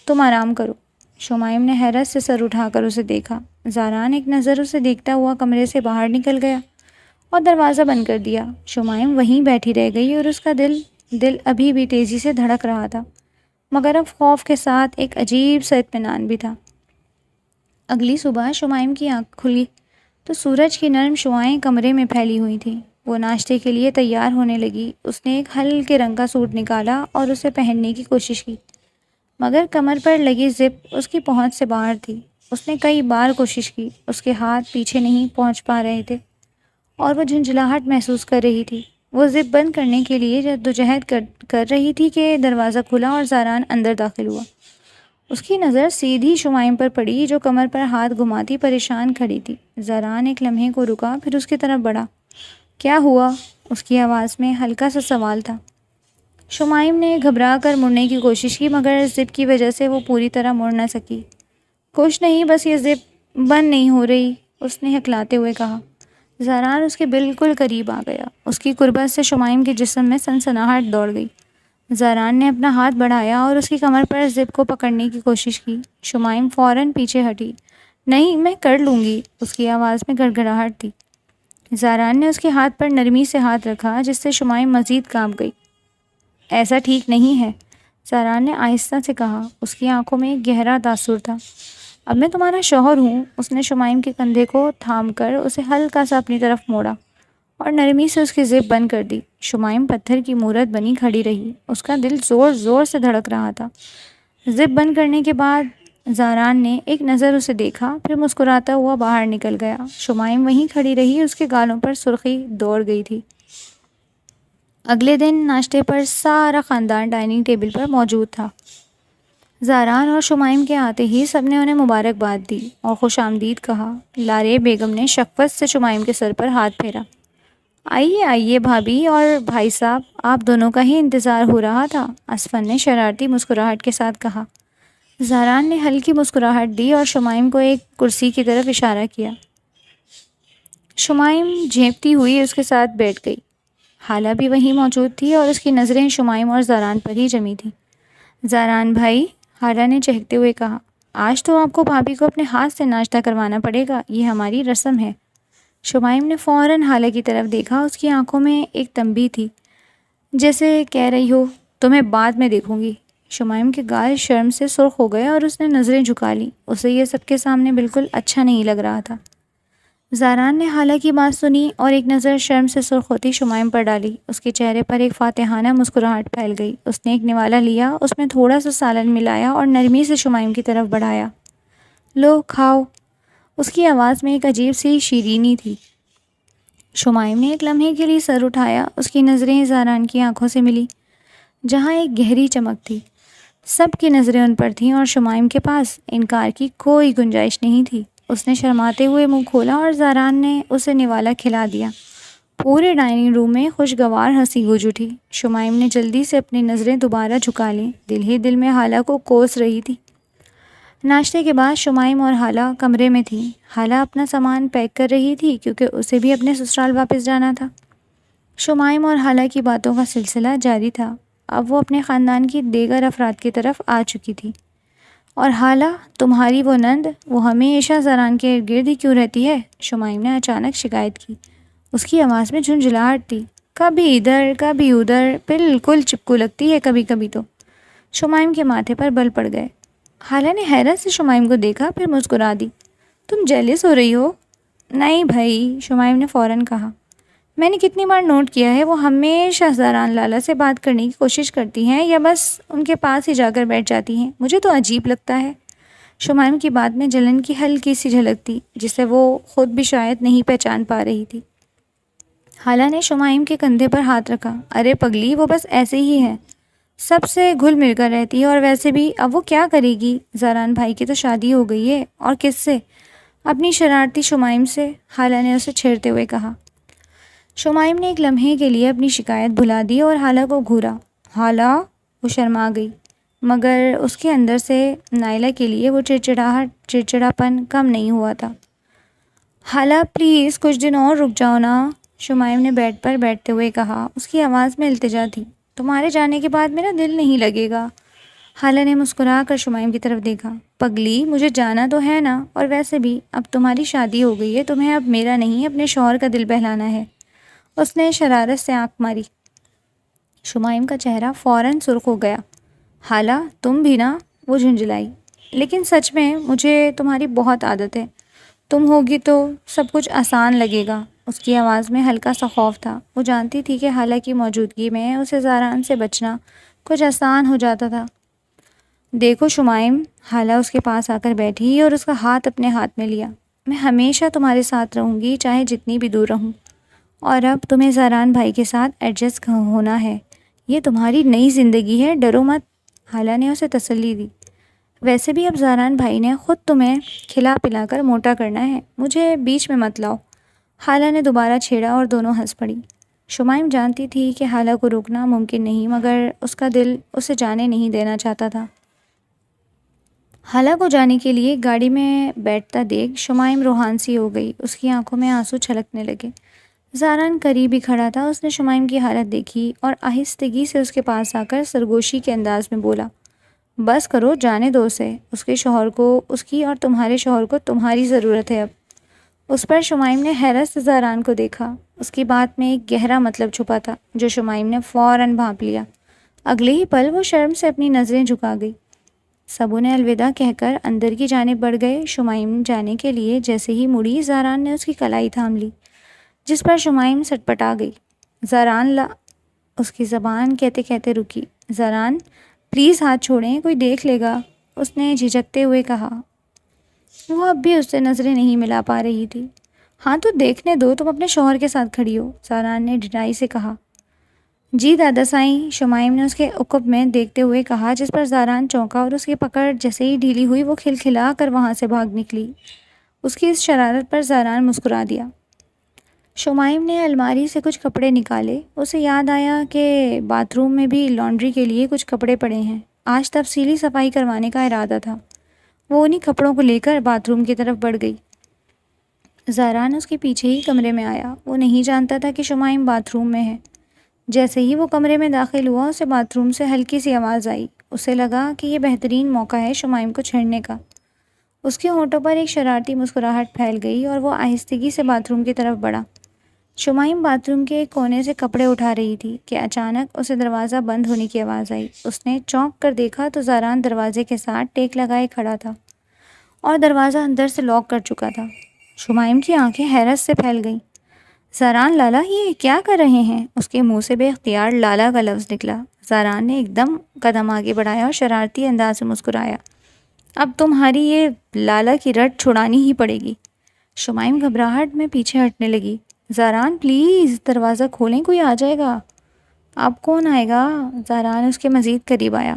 تم آرام کرو۔ شمائم نے حیرت سے سر اٹھا کر اسے دیکھا۔ زاران ایک نظر اسے دیکھتا ہوا کمرے سے باہر نکل گیا اور دروازہ بند کر دیا۔ شمائم وہیں بیٹھی رہ گئی اور اس کا دل ابھی بھی تیزی سے دھڑک رہا تھا، مگر اب خوف کے ساتھ ایک عجیب سا اطمینان بھی تھا۔ اگلی صبح شمائم کی آنکھ کھلی تو سورج کی نرم شعاعیں کمرے میں پھیلی ہوئی تھیں۔ وہ ناشتے کے لیے تیار ہونے لگی۔ اس نے ایک ہلکے رنگ کا سوٹ نکالا اور اسے پہننے کی کوشش کی، مگر کمر پر لگی زپ اس کی پہنچ سے باہر تھی۔ اس نے کئی بار کوشش کی، اس کے ہاتھ پیچھے نہیں پہنچ پا رہے تھے اور وہ جھنجھلاہٹ محسوس کر رہی تھی۔ وہ زپ بند کرنے کے لیے جدوجہد کر رہی تھی کہ دروازہ کھلا اور زاران اندر داخل ہوا۔ اس کی نظر سیدھی شمائم پر پڑی جو کمر پر ہاتھ گھماتی پریشان کھڑی تھی۔ زاران ایک لمحے کو رکا، پھر اس کی طرف بڑھا۔ کیا ہوا؟ اس کی آواز میں ہلکا سا سوال تھا۔ شمائم نے گھبرا کر مڑنے کی کوشش کی مگر زپ کی وجہ سے وہ پوری طرح مڑ نہ سکی۔ کچھ نہیں، بس یہ زپ بند نہیں ہو رہی، اس نے ہکلاتے ہوئے کہا۔ زاران اس کے بالکل قریب آ گیا۔ اس کی قربت سے شمائم کے جسم میں سنسناہٹ دوڑ گئی۔ زاران نے اپنا ہاتھ بڑھایا اور اس کی کمر پر زپ کو پکڑنے کی کوشش کی۔ شمائم فوراً پیچھے ہٹی۔ نہیں، میں کر لوں گی، اس کی آواز میں گڑگڑاہٹ تھی۔ زاران نے اس کے ہاتھ پر نرمی سے ہاتھ رکھا جس سے شمائم مزید کانپ گئی۔ ایسا ٹھیک نہیں ہے، زاران نے آہستہ سے کہا۔ اس کی آنکھوں میں ایک گہرا تاثر تھا۔ اب میں تمہارا شوہر ہوں۔ اس نے شمائم کے کندھے کو تھام کر اسے ہلکا سا اپنی طرف موڑا اور نرمی سے اس کی زپ بند کر دی۔ شمائم پتھر کی مورت بنی کھڑی رہی۔ اس کا دل زور زور سے دھڑک رہا تھا۔ زپ بند کرنے کے بعد زاران نے ایک نظر اسے دیکھا، پھر مسکراتا ہوا باہر نکل گیا۔ شمائم وہیں کھڑی رہی، اس کے گالوں پر سرخی دوڑ گئی تھی۔ اگلے دن ناشتے پر سارا خاندان ڈائننگ ٹیبل پر موجود تھا۔ زاران اور شمائم کے آتے ہی سب نے انہیں مبارکباد دی اور خوش آمدید کہا۔ لارے بیگم نے شفقت سے شمائم کے سر پر ہاتھ پھیرا۔ آئیے آئیے بھابھی اور بھائی صاحب، آپ دونوں کا ہی انتظار ہو رہا تھا، اسفن نے شرارتی مسکراہٹ کے ساتھ کہا۔ زاران نے ہلکی مسکراہٹ دی اور شمائم کو ایک کرسی کی طرف اشارہ کیا۔ شمائم جھینپتی ہوئی اس کے ساتھ بیٹھ گئی۔ حالہ بھی وہیں موجود تھی اور اس کی نظریں شمائم اور زاران پر ہی جمی تھیں۔ زاران بھائی، حالہ نے چہکتے ہوئے کہا، آج تو آپ کو بھابھی کو اپنے ہاتھ سے ناشتہ کروانا پڑے گا، یہ ہماری رسم ہے۔ شمائم نے فوراً حالہ کی طرف دیکھا۔ اس کی آنکھوں میں ایک تنبیہ تھی، جیسے کہہ رہی ہو تمہیں بعد میں دیکھوں گی۔ شمائم کے گال شرم سے سرخ ہو گئے اور اس نے نظریں جھکا لیں۔ اسے یہ سب کے سامنے بالکل اچھا نہیں لگ رہا تھا۔ زاران نے حالہ کی بات سنی اور ایک نظر شرم سے سرخ ہوتی شمائم پر ڈالی۔ اس کے چہرے پر ایک فاتحانہ مسکراہٹ پھیل گئی۔ اس نے ایک نوالا لیا، اس میں تھوڑا سا سالن ملایا اور نرمی سے شمائم کی طرف بڑھایا۔ لو کھاؤ۔ اس کی آواز میں ایک عجیب سی شیرینی تھی۔ شمائم نے ایک لمحے کے لیے سر اٹھایا۔ اس کی نظریں زاران کی آنکھوں سے ملی، جہاں ایک گہری چمک تھی۔ سب کی نظریں ان پر تھیں اور شمائم کے پاس انکار کی کوئی گنجائش نہیں تھی۔ اس نے شرماتے ہوئے منہ کھولا اور زاران نے اسے نوالا کھلا دیا۔ پورے ڈائننگ روم میں خوشگوار ہنسی گونج اٹھی۔ شمائم نے جلدی سے اپنی نظریں دوبارہ جھکا لیں، دل ہی دل میں حالہ کو کوس رہی تھی۔ ناشتے کے بعد شمائم اور حالہ کمرے میں تھیں۔ حالہ اپنا سامان پیک کر رہی تھی کیونکہ اسے بھی اپنے سسرال واپس جانا تھا۔ شمائم اور حالہ کی باتوں کا سلسلہ جاری تھا۔ اب وہ اپنے خاندان کی دیگر افراد کی طرف آ چکی تھی۔ اور حالہ، تمہاری وہ نند، وہ ہمیشہ زاران کے ارد گرد ہی کیوں رہتی ہے؟ شمائم نے اچانک شکایت کی۔ اس کی آواز میں جھنجھلاہٹ تھی۔ کبھی ادھر کبھی ادھر، بالکل چپکو لگتی ہے کبھی کبھی تو۔ شمائم کے ماتھے پر بل پڑ گئے۔ حالہ نے حیرت سے شمائم کو دیکھا، پھر مسکرا دی۔ تم جیلس ہو رہی ہو؟ نہیں بھائی، شمائم نے فوراً کہا۔ میں نے کتنی بار نوٹ کیا ہے، وہ ہمیشہ زاران لالا سے بات کرنے کی کوشش کرتی ہیں یا بس ان کے پاس ہی جا کر بیٹھ جاتی ہیں، مجھے تو عجیب لگتا ہے۔ شمائم کی بات میں جلن کی ہلکی سی جھلک تھی جسے وہ خود بھی شاید نہیں پہچان پا رہی تھی۔ حالہ نے شمائم کے کندھے پر ہاتھ رکھا۔ ارے پگلی، وہ بس ایسے ہی ہے، سب سے گھل مل کر رہتی ہے، اور ویسے بھی اب وہ کیا کرے گی؟ زاران بھائی کی تو شادی ہو گئی ہے، اور کس سے؟ اپنی شرارتی شمائم سے، حالہ نے اسے چھیڑتے ہوئے کہا۔ شمائم نے ایک لمحے کے لیے اپنی شکایت بھلا دی اور حالہ کو گھورا۔ حالہ، وہ شرما گئی، مگر اس کے اندر سے نائلہ کے لیے وہ چڑچڑاپن کم نہیں ہوا تھا۔ حالہ پلیز کچھ دن اور رک جاؤ نا، شمائم نے بیڈ پر بیٹھتے ہوئے کہا۔ اس کی آواز میں التجا تھی۔ تمہارے جانے کے بعد میرا دل نہیں لگے گا۔ حالہ نے مسکرا کر شمائم کی طرف دیکھا۔ پگلی، مجھے جانا تو ہے نا، اور ویسے بھی اب تمہاری شادی ہو گئی ہے، تمہیں اب میرا نہیں اپنے شوہر کا دل بہلانا ہے۔ اس نے شرارت سے آنکھ ماری۔ شمائم کا چہرہ فوراً سرخ ہو گیا۔ حالہ، تم بھی نا، وہ جھنجھلائی۔ لیکن سچ میں مجھے تمہاری بہت عادت ہے، تم ہوگی تو سب کچھ آسان لگے گا۔ اس کی آواز میں ہلکا سا خوف تھا۔ وہ جانتی تھی کہ حالہ کی موجودگی میں اسے زاران سے بچنا کچھ آسان ہو جاتا تھا۔ دیکھو شمائم، خالہ اس کے پاس آ کر بیٹھی اور اس کا ہاتھ اپنے ہاتھ میں لیا۔ میں ہمیشہ تمہارے ساتھ رہوں گی، چاہے جتنی بھی دور رہوں، اور اب تمہیں زاران بھائی کے ساتھ ایڈجسٹ ہونا ہے۔ یہ تمہاری نئی زندگی ہے، ڈرو مت، خالہ نے اسے تسلی دی۔ ویسے بھی اب زاران بھائی نے خود تمہیں کھلا پلا کر موٹا کرنا ہے، مجھے بیچ میں مت لاؤ، خالہ نے دوبارہ چھیڑا اور دونوں ہنس پڑی۔ شمائم جانتی تھی کہ خالہ کو روکنا ممکن نہیں، مگر اس کا دل اسے جانے نہیں دینا چاہتا تھا۔ خالہ کو جانے کے لیے گاڑی میں بیٹھتا دیکھ شمائم روحان سی ہو گئی، اس کی آنکھوں میں آنسو چھلکنے لگے۔ زاران قریب ہی کھڑا تھا، اس نے شمائم کی حالت دیکھی اور آہستگی سے اس کے پاس آ کر سرگوشی کے انداز میں بولا، بس کرو، جانے دو اسے، اس کے شوہر کو، اس کی اور تمہارے شوہر کو تمہاری ضرورت ہے اب۔ اس پر شمائم نے حیرت سے زاران کو دیکھا، اس کی بات میں ایک گہرا مطلب چھپا تھا جو شمائم نے فوراً بھانپ لیا۔ اگلے ہی پل وہ شرم سے اپنی نظریں جھکا گئی۔ سب انہیں الوداع کہہ کر اندر کی جانب بڑھ گئے۔ شمائم جانے کے لیے جیسے ہی مڑی، زاران نے اس کی کلائی تھام لی، جس پر شمائم سٹپٹا گئی۔ زاران لا، اس کی زبان کہتے کہتے رکی۔ زاران پلیز ہاتھ چھوڑیں، کوئی دیکھ لے گا، اس نے جھجکتے ہوئے کہا۔ وہ اب بھی اس سے نظریں نہیں ملا پا رہی تھی۔ ہاں تو دیکھنے دو، تم اپنے شوہر کے ساتھ کھڑی ہو، زاران نے ڈھٹائی سے کہا۔ جی دادا سائیں، شمائم نے اس کے عقب میں دیکھتے ہوئے کہا، جس پر زاران چونکا اور اس کی پکڑ جیسے ہی ڈھیلی ہوئی وہ کھلکھلا کر وہاں سے بھاگ نکلی۔ اس کی اس شرارت پر زاران مسکرا دیا۔ شمائم نے الماری سے کچھ کپڑے نکالے، اسے یاد آیا کہ باتھ روم میں بھی لانڈری کے لیے کچھ کپڑے پڑے ہیں، آج تفصیلی صفائی کروانے کا ارادہ تھا۔ وہ انہی کپڑوں کو لے کر باتھ روم کی طرف بڑھ گئی۔ زاران اس کے پیچھے ہی کمرے میں آیا، وہ نہیں جانتا تھا کہ شمائم باتھ روم میں ہے۔ جیسے ہی وہ کمرے میں داخل ہوا، اسے باتھ روم سے ہلکی سی آواز آئی، اسے لگا کہ یہ بہترین موقع ہے شمائم کو چھیڑنے کا۔ اس کے ہونٹوں پر ایک شرارتی مسکراہٹ پھیل گئی اور وہ آہستگی سے باتھ روم کی طرف بڑھا۔ شمائم باتھ روم کے ایک کونے سے کپڑے اٹھا رہی تھی کہ اچانک اسے دروازہ بند ہونے کی آواز آئی۔ اس نے چونک کر دیکھا تو زاران دروازے کے ساتھ ٹیک لگائے کھڑا تھا اور دروازہ اندر سے لاک کر چکا تھا۔ شمائم کی آنکھیں حیرت سے پھیل گئیں۔ زاران لالا، یہ کیا کر رہے ہیں؟ اس کے منہ سے بے اختیار لالا کا لفظ نکلا۔ زاران نے ایک دم قدم آگے بڑھایا اور شرارتی انداز میں مسکرایا۔ اب تمہاری یہ لالا کی رٹ چھڑانی ہی پڑے گی۔ شمائم گھبراہٹ میں پیچھے ہٹنے لگی۔ زاران پلیز دروازہ کھولیں، کوئی آ جائے گا۔ اب کون آئے گا؟ زاران اس کے مزید قریب آیا۔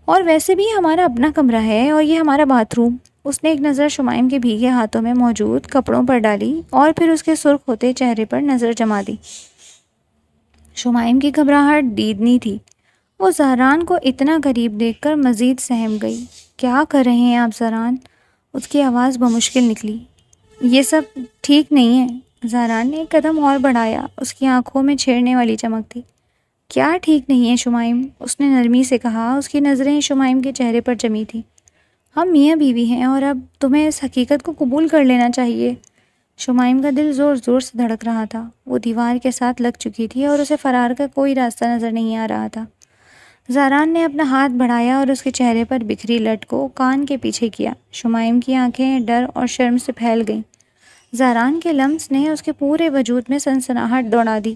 اور ویسے بھی یہ ہمارا اپنا کمرہ ہے اور یہ ہمارا باتھ روم۔ اس نے ایک نظر شمائم کے بھیگے ہاتھوں میں موجود کپڑوں پر ڈالی اور پھر اس کے سرخ ہوتے چہرے پر نظر جما دی۔ شمائم کی گھبراہٹ دیدنی تھی، وہ زاران کو اتنا قریب دیکھ کر مزید سہم گئی۔ کیا کر رہے ہیں آپ زاران؟ اس کی آواز بمشکل نکلی۔ یہ سب ٹھیک نہیں ہے۔ زاران نے ایک قدم اور بڑھایا، اس کی آنکھوں میں چھیڑنے والی چمک تھی۔ کیا ٹھیک نہیں ہے شمائم؟ اس نے نرمی سے کہا، اس کی نظریں شمائم کے چہرے پر جمی تھیں۔ ہم میاں بیوی ہیں اور اب تمہیں اس حقیقت کو قبول کر لینا چاہیے۔ شمائم کا دل زور زور سے دھڑک رہا تھا، وہ دیوار کے ساتھ لگ چکی تھی اور اسے فرار کا کوئی راستہ نظر نہیں آ رہا تھا۔ زاران نے اپنا ہاتھ بڑھایا اور اس کے چہرے پر بکھری لٹ کو کان کے پیچھے کیا۔ شمائم کی آنکھیں ڈر اور شرم سے پھیل گئیں۔ زاران کے لمس نے اس کے پورے وجود میں سنسناہٹ دوڑا دی۔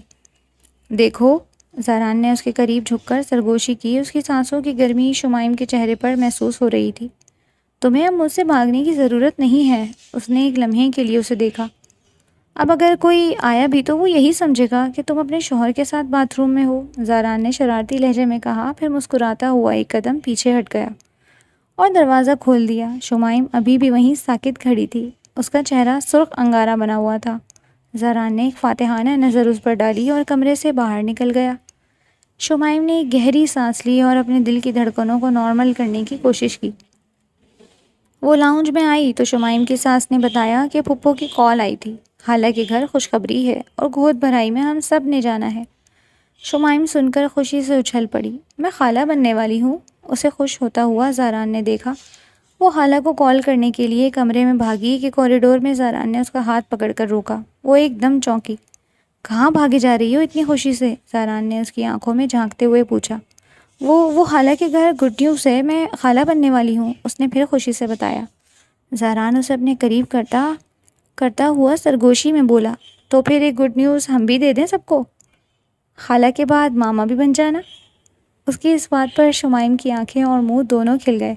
دیکھو، زاران نے اس کے قریب جھک کر سرگوشی کی، اس کی سانسوں کی گرمی شمائم کے چہرے پر محسوس ہو رہی تھی۔ تمہیں اب مجھ سے بھاگنے کی ضرورت نہیں ہے۔ اس نے ایک لمحے کے لیے اسے دیکھا۔ اب اگر کوئی آیا بھی تو وہ یہی سمجھے گا کہ تم اپنے شوہر کے ساتھ باتھ روم میں ہو، زاران نے شرارتی لہجے میں کہا، پھر مسکراتا ہوا ایک قدم پیچھے ہٹ گیا اور دروازہ کھول دیا۔ شمائم ابھی بھی وہیں ساکت کھڑی تھی، اس کا چہرہ سرخ انگارہ بنا ہوا تھا۔ زاران نے ایک فاتحانہ نظر اس پر ڈالی اور کمرے سے باہر نکل گیا۔ شمائم نے ایک گہری سانس لی اور اپنے دل کی دھڑکنوں کو نارمل کرنے کی کوشش کی۔ وہ لاؤنج میں آئی تو شمائم کی ساس نے بتایا کہ پھپھو کی کال آئی تھی، خالہ کے گھر خوشخبری ہے اور گود بھرائی میں ہم سب نے جانا ہے۔ شمائم سن کر خوشی سے اچھل پڑی۔ میں خالہ بننے والی ہوں، اسے خوش ہوتا ہوا زاران نے دیکھا۔ وہ خالہ کو کال کرنے کے لیے کمرے میں بھاگی کہ کوریڈور میں زاران نے اس کا ہاتھ پکڑ کر روکا۔ وہ ایک دم چونکی۔ کہاں بھاگے جا رہی ہو اتنی خوشی سے؟ زاران نے اس کی آنکھوں میں جھانکتے ہوئے پوچھا۔ وہ خالہ کے گھر گڈ نیوز ہے، میں خالہ بننے والی ہوں، اس نے پھر خوشی سے بتایا۔ زاران اسے اپنے قریب کرتا ہوا سرگوشی میں بولا، تو پھر ایک گڈ نیوز ہم بھی دے دیں سب کو؟ خالہ کے بعد ماما بھی بن جانا۔ اس کی اس بات پر شمائم کی آنکھیں اور منہ دونوں کھل گئے۔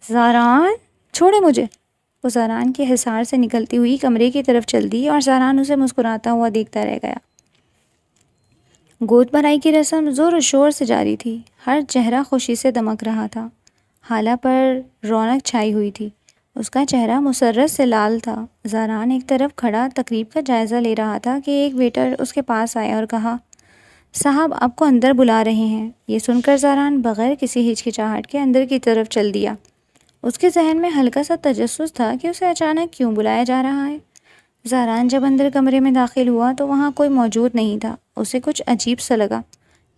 زاران، چھوڑے مجھے! وہ زاران کے حصار سے نکلتی ہوئی کمرے کی طرف چل دی اور زاران اسے مسکراتا ہوا دیکھتا رہ گیا۔ گود بھرائی کی رسم زور و شور سے جاری تھی۔ ہر چہرہ خوشی سے دمک رہا تھا۔ حالہ پر رونق چھائی ہوئی تھی۔ اس کا چہرہ مسرت سے لال تھا۔ زاران ایک طرف کھڑا تقریب کا جائزہ لے رہا تھا کہ ایک ویٹر اس کے پاس آیا اور کہا، صاحب آپ کو اندر بلا رہے ہیں۔ یہ سن کر زاران بغیر کسی ہچکچاہٹ کے اندر کی طرف چل دیا۔ اس کے ذہن میں ہلکا سا تجسس تھا کہ اسے اچانک کیوں بلایا جا رہا ہے۔ زاران جب اندر کمرے میں داخل ہوا تو وہاں کوئی موجود نہیں تھا۔ اسے کچھ عجیب سا لگا،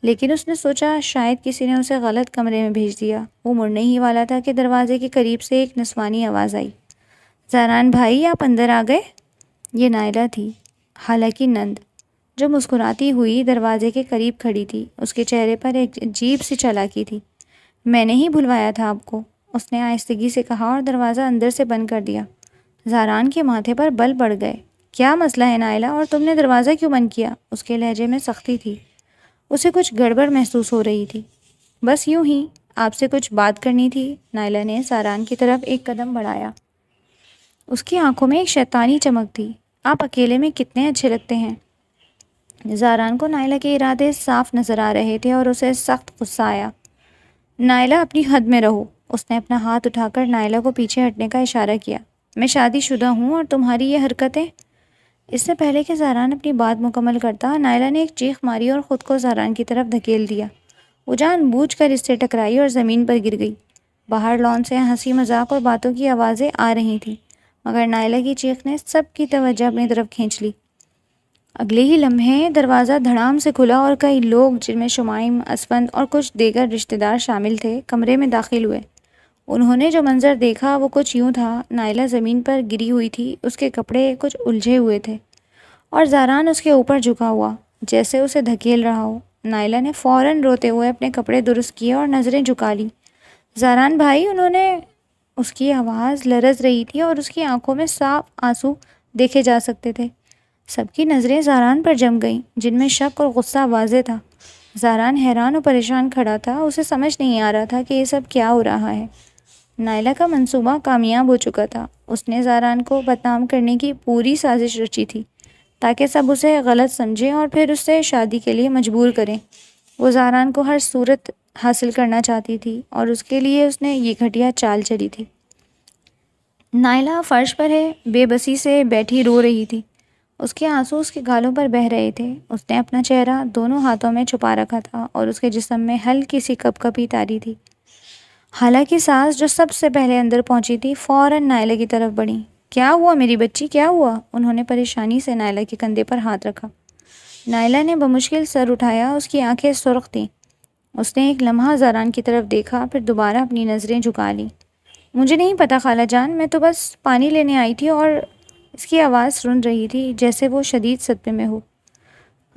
لیکن اس نے سوچا شاید کسی نے اسے غلط کمرے میں بھیج دیا۔ وہ مڑنے ہی والا تھا کہ دروازے کے قریب سے ایک نسوانی آواز آئی، زاران بھائی آپ اندر آ گئے؟ یہ نائلہ تھی، حالہ کی نند، جو مسکراتی ہوئی دروازے کے قریب کھڑی تھی۔ اس کے چہرے پر ایک عجیب سی چالاکی تھی۔ میں نے ہی بلوایا تھا آپ کو، اس نے آہستگی سے کہا اور دروازہ اندر سے بند کر دیا۔ زاران کے ماتھے پر بل پڑ گئے۔ کیا مسئلہ ہے نائلہ، اور تم نے دروازہ کیوں بند کیا؟ اس کے لہجے میں سختی تھی۔ اسے کچھ گڑبڑ محسوس ہو رہی تھی۔ بس یوں ہی، آپ سے کچھ بات کرنی تھی۔ نائلہ نے زاران کی طرف ایک قدم بڑھایا۔ اس کی آنکھوں میں ایک شیطانی چمک تھی۔ آپ اکیلے میں کتنے اچھے لگتے ہیں۔ زاران کو نائلہ کے ارادے صاف نظر آ رہے تھے اور اسے سخت غصہ آیا۔ نائلہ اپنی حد میں رہو۔ اس نے اپنا ہاتھ اٹھا کر نائلہ کو پیچھے ہٹنے کا اشارہ کیا۔ میں شادی شدہ ہوں اور تمہاری یہ حرکتیں… اس سے پہلے کہ زاران اپنی بات مکمل کرتا، نائلہ نے ایک چیخ ماری اور خود کو زاران کی طرف دھکیل دیا۔ وہ جان بوجھ کر اس سے ٹکرائی اور زمین پر گر گئی۔ باہر لان سے ہنسی مذاق اور باتوں کی آوازیں آ رہی تھیں، مگر نائلہ کی چیخ نے سب کی توجہ اپنی طرف کھینچ لی۔ اگلے ہی لمحے دروازہ دھڑام سے کھلا اور کئی لوگ، جن میں شمائم، اسفند اور کچھ دیگر رشتہ دار شامل تھے، کمرے میں داخل ہوئے۔ انہوں نے جو منظر دیکھا وہ کچھ یوں تھا۔ نائلہ زمین پر گری ہوئی تھی، اس کے کپڑے کچھ الجھے ہوئے تھے اور زاران اس کے اوپر جھکا ہوا، جیسے اسے دھکیل رہا ہو۔ نائلہ نے فوراً روتے ہوئے اپنے کپڑے درست کیے اور نظریں جھکا لیں۔ زاران بھائی، انہوں نے… اس کی آواز لرز رہی تھی اور اس کی آنکھوں میں صاف آنسو دیکھے جا سکتے تھے۔ سب کی نظریں زاران پر جم گئیں، جن میں شک اور غصہ واضح تھا۔ زاران حیران اور پریشان کھڑا تھا۔ اسے سمجھ نہیں آ رہا تھا کہ یہ سب کیا ہو رہا ہے۔ نائلہ کا منصوبہ کامیاب ہو چکا تھا۔ اس نے زاران کو بدنام کرنے کی پوری سازش رچی تھی تاکہ سب اسے غلط سمجھیں اور پھر اس سے شادی کے لیے مجبور کریں۔ وہ زاران کو ہر صورت حاصل کرنا چاہتی تھی اور اس کے لیے اس نے یہ گھٹیا چال چلی تھی۔ نائلہ فرش پر بے بسی سے بیٹھی رو رہی تھی۔ اس کے آنسو اس کے گالوں پر بہہ رہے تھے۔ اس نے اپنا چہرہ دونوں ہاتھوں میں چھپا رکھا تھا اور اس کے جسم میں ہلکی سی کپ کپی طاری تھی۔ حالانکہ ساس، جو سب سے پہلے اندر پہنچی تھی، فوراً نائلہ کی طرف بڑھی۔ کیا ہوا میری بچی، کیا ہوا؟ انہوں نے پریشانی سے نائلہ کے کندھے پر ہاتھ رکھا۔ نائلہ نے بمشکل سر اٹھایا۔ اس کی آنکھیں سرخ تھیں۔ اس نے ایک لمحہ زاران کی طرف دیکھا، پھر دوبارہ اپنی نظریں جھکا لیں۔ مجھے نہیں پتا خالہ جان، میں تو بس پانی لینے آئی تھی۔ اور اس کی آواز سن رہی تھی جیسے وہ شدید صدمے میں ہو۔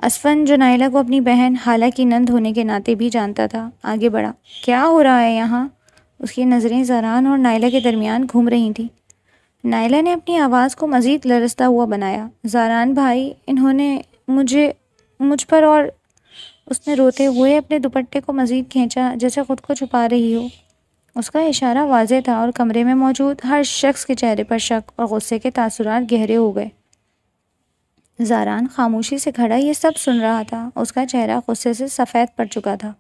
اسفن، جو نائلہ کو اپنی بہن حالہ کی نند ہونے کے ناطے بھی جانتا تھا، آگے بڑھا۔ کیا ہو رہا ہے یہاں؟ اس کی نظریں زاران اور نائلہ کے درمیان گھوم رہی تھیں۔ نائلہ نے اپنی آواز کو مزید لرزتا ہوا بنایا۔ زاران بھائی، انہوں نے مجھ پر… اور اس نے روتے ہوئے اپنے دوپٹے کو مزید کھینچا جیسے خود کو چھپا رہی ہو۔ اس کا اشارہ واضح تھا اور کمرے میں موجود ہر شخص کے چہرے پر شک اور غصے کے تاثرات گہرے ہو گئے۔ زاران خاموشی سے کھڑا یہ سب سن رہا تھا۔ اس کا چہرہ غصے سے سفید پڑ چکا تھا۔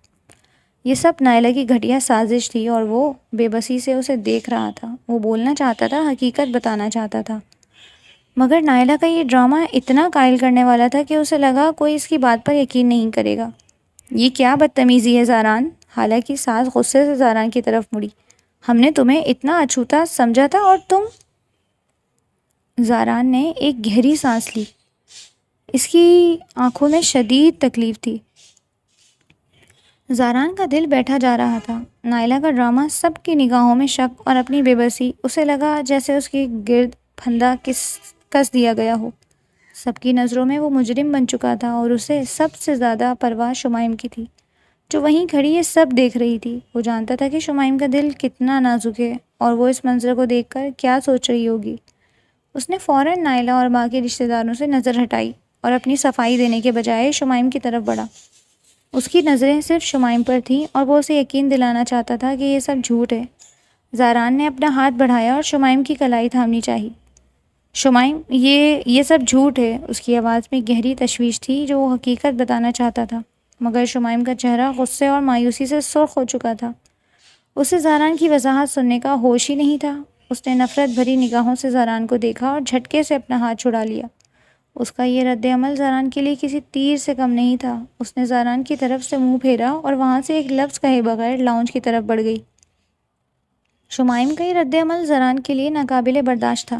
یہ سب نائلہ کی گھٹیا سازش تھی اور وہ بے بسی سے اسے دیکھ رہا تھا۔ وہ بولنا چاہتا تھا، حقیقت بتانا چاہتا تھا، مگر نائلہ کا یہ ڈرامہ اتنا قائل کرنے والا تھا کہ اسے لگا کوئی اس کی بات پر یقین نہیں کرے گا۔ یہ کیا بدتمیزی ہے زاران؟ حالانکہ ساس غصے سے زاران کی طرف مڑی۔ ہم نے تمہیں اتنا اچھوتا سمجھا تھا اور تم… زاران نے ایک گہری سانس لی۔ اس کی آنکھوں میں شدید تکلیف تھی۔ زاران کا دل بیٹھا جا رہا تھا۔ نائلہ کا ڈرامہ، سب کی نگاہوں میں شک اور اپنی بے بسی۔ اسے لگا جیسے اس کی گرد پھندا کس دیا گیا ہو۔ سب کی نظروں میں وہ مجرم بن چکا تھا اور اسے سب سے زیادہ پرواہ شمائم کی تھی، جو وہیں کھڑی یہ سب دیکھ رہی تھی۔ وہ جانتا تھا کہ شمائم کا دل کتنا نازک ہے اور وہ اس منظر کو دیکھ کر کیا سوچ رہی ہوگی۔ اس نے فوراً نائلہ اور باقی رشتہ داروں سے نظر ہٹائی اور اپنی صفائی دینے کے بجائے شمائم کی طرف بڑھا۔ اس کی نظریں صرف شمائم پر تھیں اور وہ اسے یقین دلانا چاہتا تھا کہ یہ سب جھوٹ ہے۔ زاران نے اپنا ہاتھ بڑھایا اور شمائم کی کلائی تھامنی چاہی۔ شمائم، یہ سب جھوٹ ہے۔ اس کی آواز میں گہری تشویش تھی جو وہ حقیقت بتانا چاہتا تھا، مگر شمائم کا چہرہ غصے اور مایوسی سے سرخ ہو چکا تھا۔ اسے زاران کی وضاحت سننے کا ہوش ہی نہیں تھا۔ اس نے نفرت بھری نگاہوں سے زاران کو دیکھا اور جھٹکے سے اپنا ہاتھ چھڑا لیا۔ اس کا یہ رد عمل زاران کے لیے کسی تیر سے کم نہیں تھا۔ اس نے زاران کی طرف سے منہ پھیرا اور وہاں سے ایک لفظ کہے بغیر لاؤنج کی طرف بڑھ گئی۔ شمائم کا یہ رد عمل زاران کے لیے ناقابل برداشت تھا۔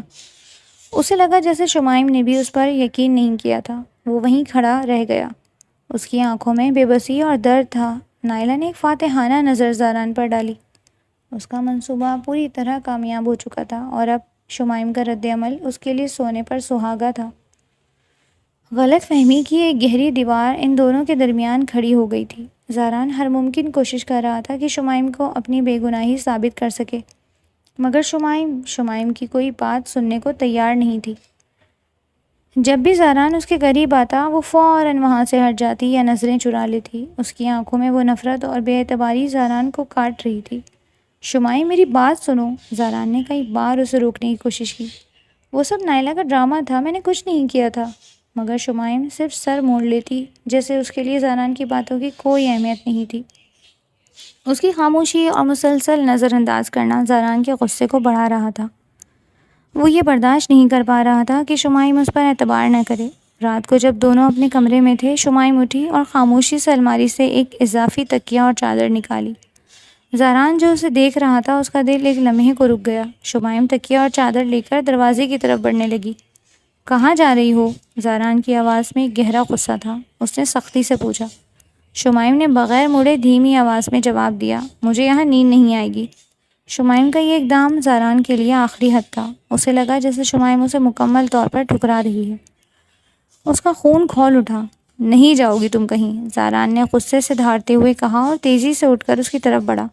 اسے لگا جیسے شمائم نے بھی اس پر یقین نہیں کیا تھا۔ وہ وہیں کھڑا رہ گیا۔ اس کی آنکھوں میں بے بسی اور درد تھا۔ نائلہ نے ایک فاتحانہ نظر زاران پر ڈالی۔ اس کا منصوبہ پوری طرح کامیاب ہو چکا تھا اور اب شمائم کا رد عمل اس کے لیے سونے پر سہاگا تھا۔ غلط فہمی کی ایک گہری دیوار ان دونوں کے درمیان کھڑی ہو گئی تھی۔ زاران ہر ممکن کوشش کر رہا تھا کہ شمائم کو اپنی بے گناہی ثابت کر سکے، مگر شمائم کی کوئی بات سننے کو تیار نہیں تھی۔ جب بھی زاران اس کے قریب آتا وہ فوراً وہاں سے ہٹ جاتی یا نظریں چرا لیتی۔ اس کی آنکھوں میں وہ نفرت اور بے اعتباری زاران کو کاٹ رہی تھی۔ شمائم، میری بات سنو۔ زاران نے کئی بار اسے روکنے کی کوشش کی۔ وہ سب نائلہ کا ڈرامہ تھا، میں نے کچھ نہیں کیا تھا، مگر شمائم صرف سر موڑ لیتی جیسے اس کے لیے زاران کی باتوں کی کوئی اہمیت نہیں تھی۔ اس کی خاموشی اور مسلسل نظر انداز کرنا زاران کے غصے کو بڑھا رہا تھا۔ وہ یہ برداشت نہیں کر پا رہا تھا کہ شمائم اس پر اعتبار نہ کرے۔ رات کو جب دونوں اپنے کمرے میں تھے، شمائم اٹھی اور خاموشی سے الماری سے ایک اضافی تکیہ اور چادر نکالی۔ زاران جو اسے دیکھ رہا تھا، اس کا دل ایک لمحے کو رک گیا۔ شمائم تکیہ اور چادر لے کر دروازے کی طرف بڑھنے لگی۔ کہاں جا رہی ہو؟ زاران کی آواز میں گہرا غصہ تھا۔ اس نے سختی سے پوچھا۔ شمائم نے بغیر مڑے دھیمی آواز میں جواب دیا، مجھے یہاں نیند نہیں آئے گی۔ شمائم کا یہ اقدام زاران کے لیے آخری حد تھا۔ اسے لگا جیسے شمائم اسے مکمل طور پر ٹھکرا رہی ہے۔ اس کا خون کھول اٹھا۔ نہیں جاؤ گی تم کہیں، زاران نے غصے سے دھاڑتے ہوئے کہا اور تیزی سے اٹھ کر اس کی طرف بڑھا۔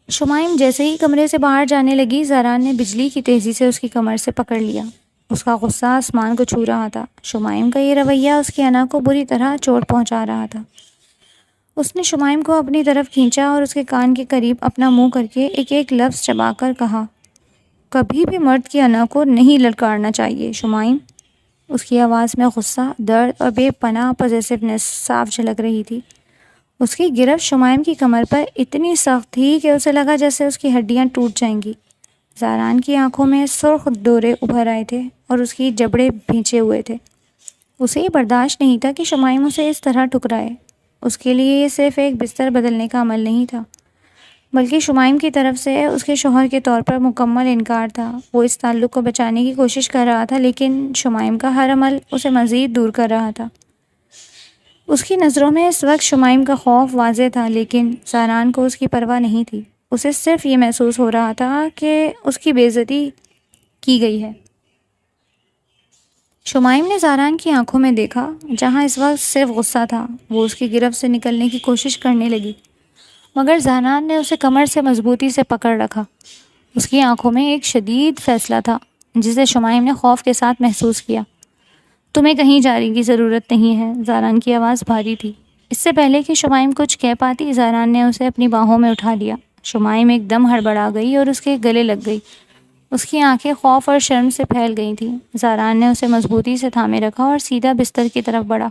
شمائم جیسے ہی کمرے سے باہر جانے لگی، زاران نے بجلی کی تیزی سے اس کی کمر سے پکڑ لیا۔ اس کا غصہ آسمان کو چھو رہا تھا۔ شمائم کا یہ رویہ اس کی انا کو بری طرح چوٹ پہنچا رہا تھا۔ اس نے شمائم کو اپنی طرف کھینچا اور اس کے کان کے قریب اپنا منہ کر کے ایک ایک لفظ چبا کر کہا، کبھی بھی مرد کی انا کو نہیں للکارنا چاہیے شمائم۔ اس کی آواز میں غصہ، درد اور بے پناہ پوزیسیونیس صاف جھلک رہی تھی۔ اس کی گرفت شمائم کی کمر پر اتنی سخت تھی کہ اسے لگا جیسے اس کی ہڈیاں ٹوٹ جائیں گی۔ زاران کی آنکھوں میں سرخ ڈورے ابھر آئے تھے اور اس کی جبڑے بھینچے ہوئے تھے۔ اسے یہ برداشت نہیں تھا کہ شمائم اسے اس طرح ٹھکرائے۔ اس کے لیے یہ صرف ایک بستر بدلنے کا عمل نہیں تھا، بلکہ شمائم کی طرف سے اس کے شوہر کے طور پر مکمل انکار تھا۔ وہ اس تعلق کو بچانے کی کوشش کر رہا تھا، لیکن شمائم کا ہر عمل اسے مزید دور کر رہا تھا۔ اس کی نظروں میں اس وقت شمائم کا خوف واضح تھا، لیکن زاران کو اس کی پرواہ نہیں تھی۔ اسے صرف یہ محسوس ہو رہا تھا کہ اس کی بے عزتی کی گئی ہے۔ شمائم نے زاران کی آنکھوں میں دیکھا، جہاں اس وقت صرف غصہ تھا۔ وہ اس کی گرفت سے نکلنے کی کوشش کرنے لگی، مگر زاران نے اسے کمر سے مضبوطی سے پکڑ رکھا۔ اس کی آنکھوں میں ایک شدید فیصلہ تھا جسے شمائم نے خوف کے ساتھ محسوس کیا۔ تمہیں کہیں جانے کی ضرورت نہیں ہے۔ زاران کی آواز بھاری تھی۔ اس سے پہلے کہ شمائم کچھ کہہ پاتی، زاران نے اسے اپنی باہوں میں اٹھا لیا۔ شمائم ایک دم ہڑبڑا گئی اور اس کے گلے لگ گئی۔ اس کی آنکھیں خوف اور شرم سے پھیل گئی تھیں۔ زاران نے اسے مضبوطی سے تھامے رکھا اور سیدھا بستر کی طرف بڑھا۔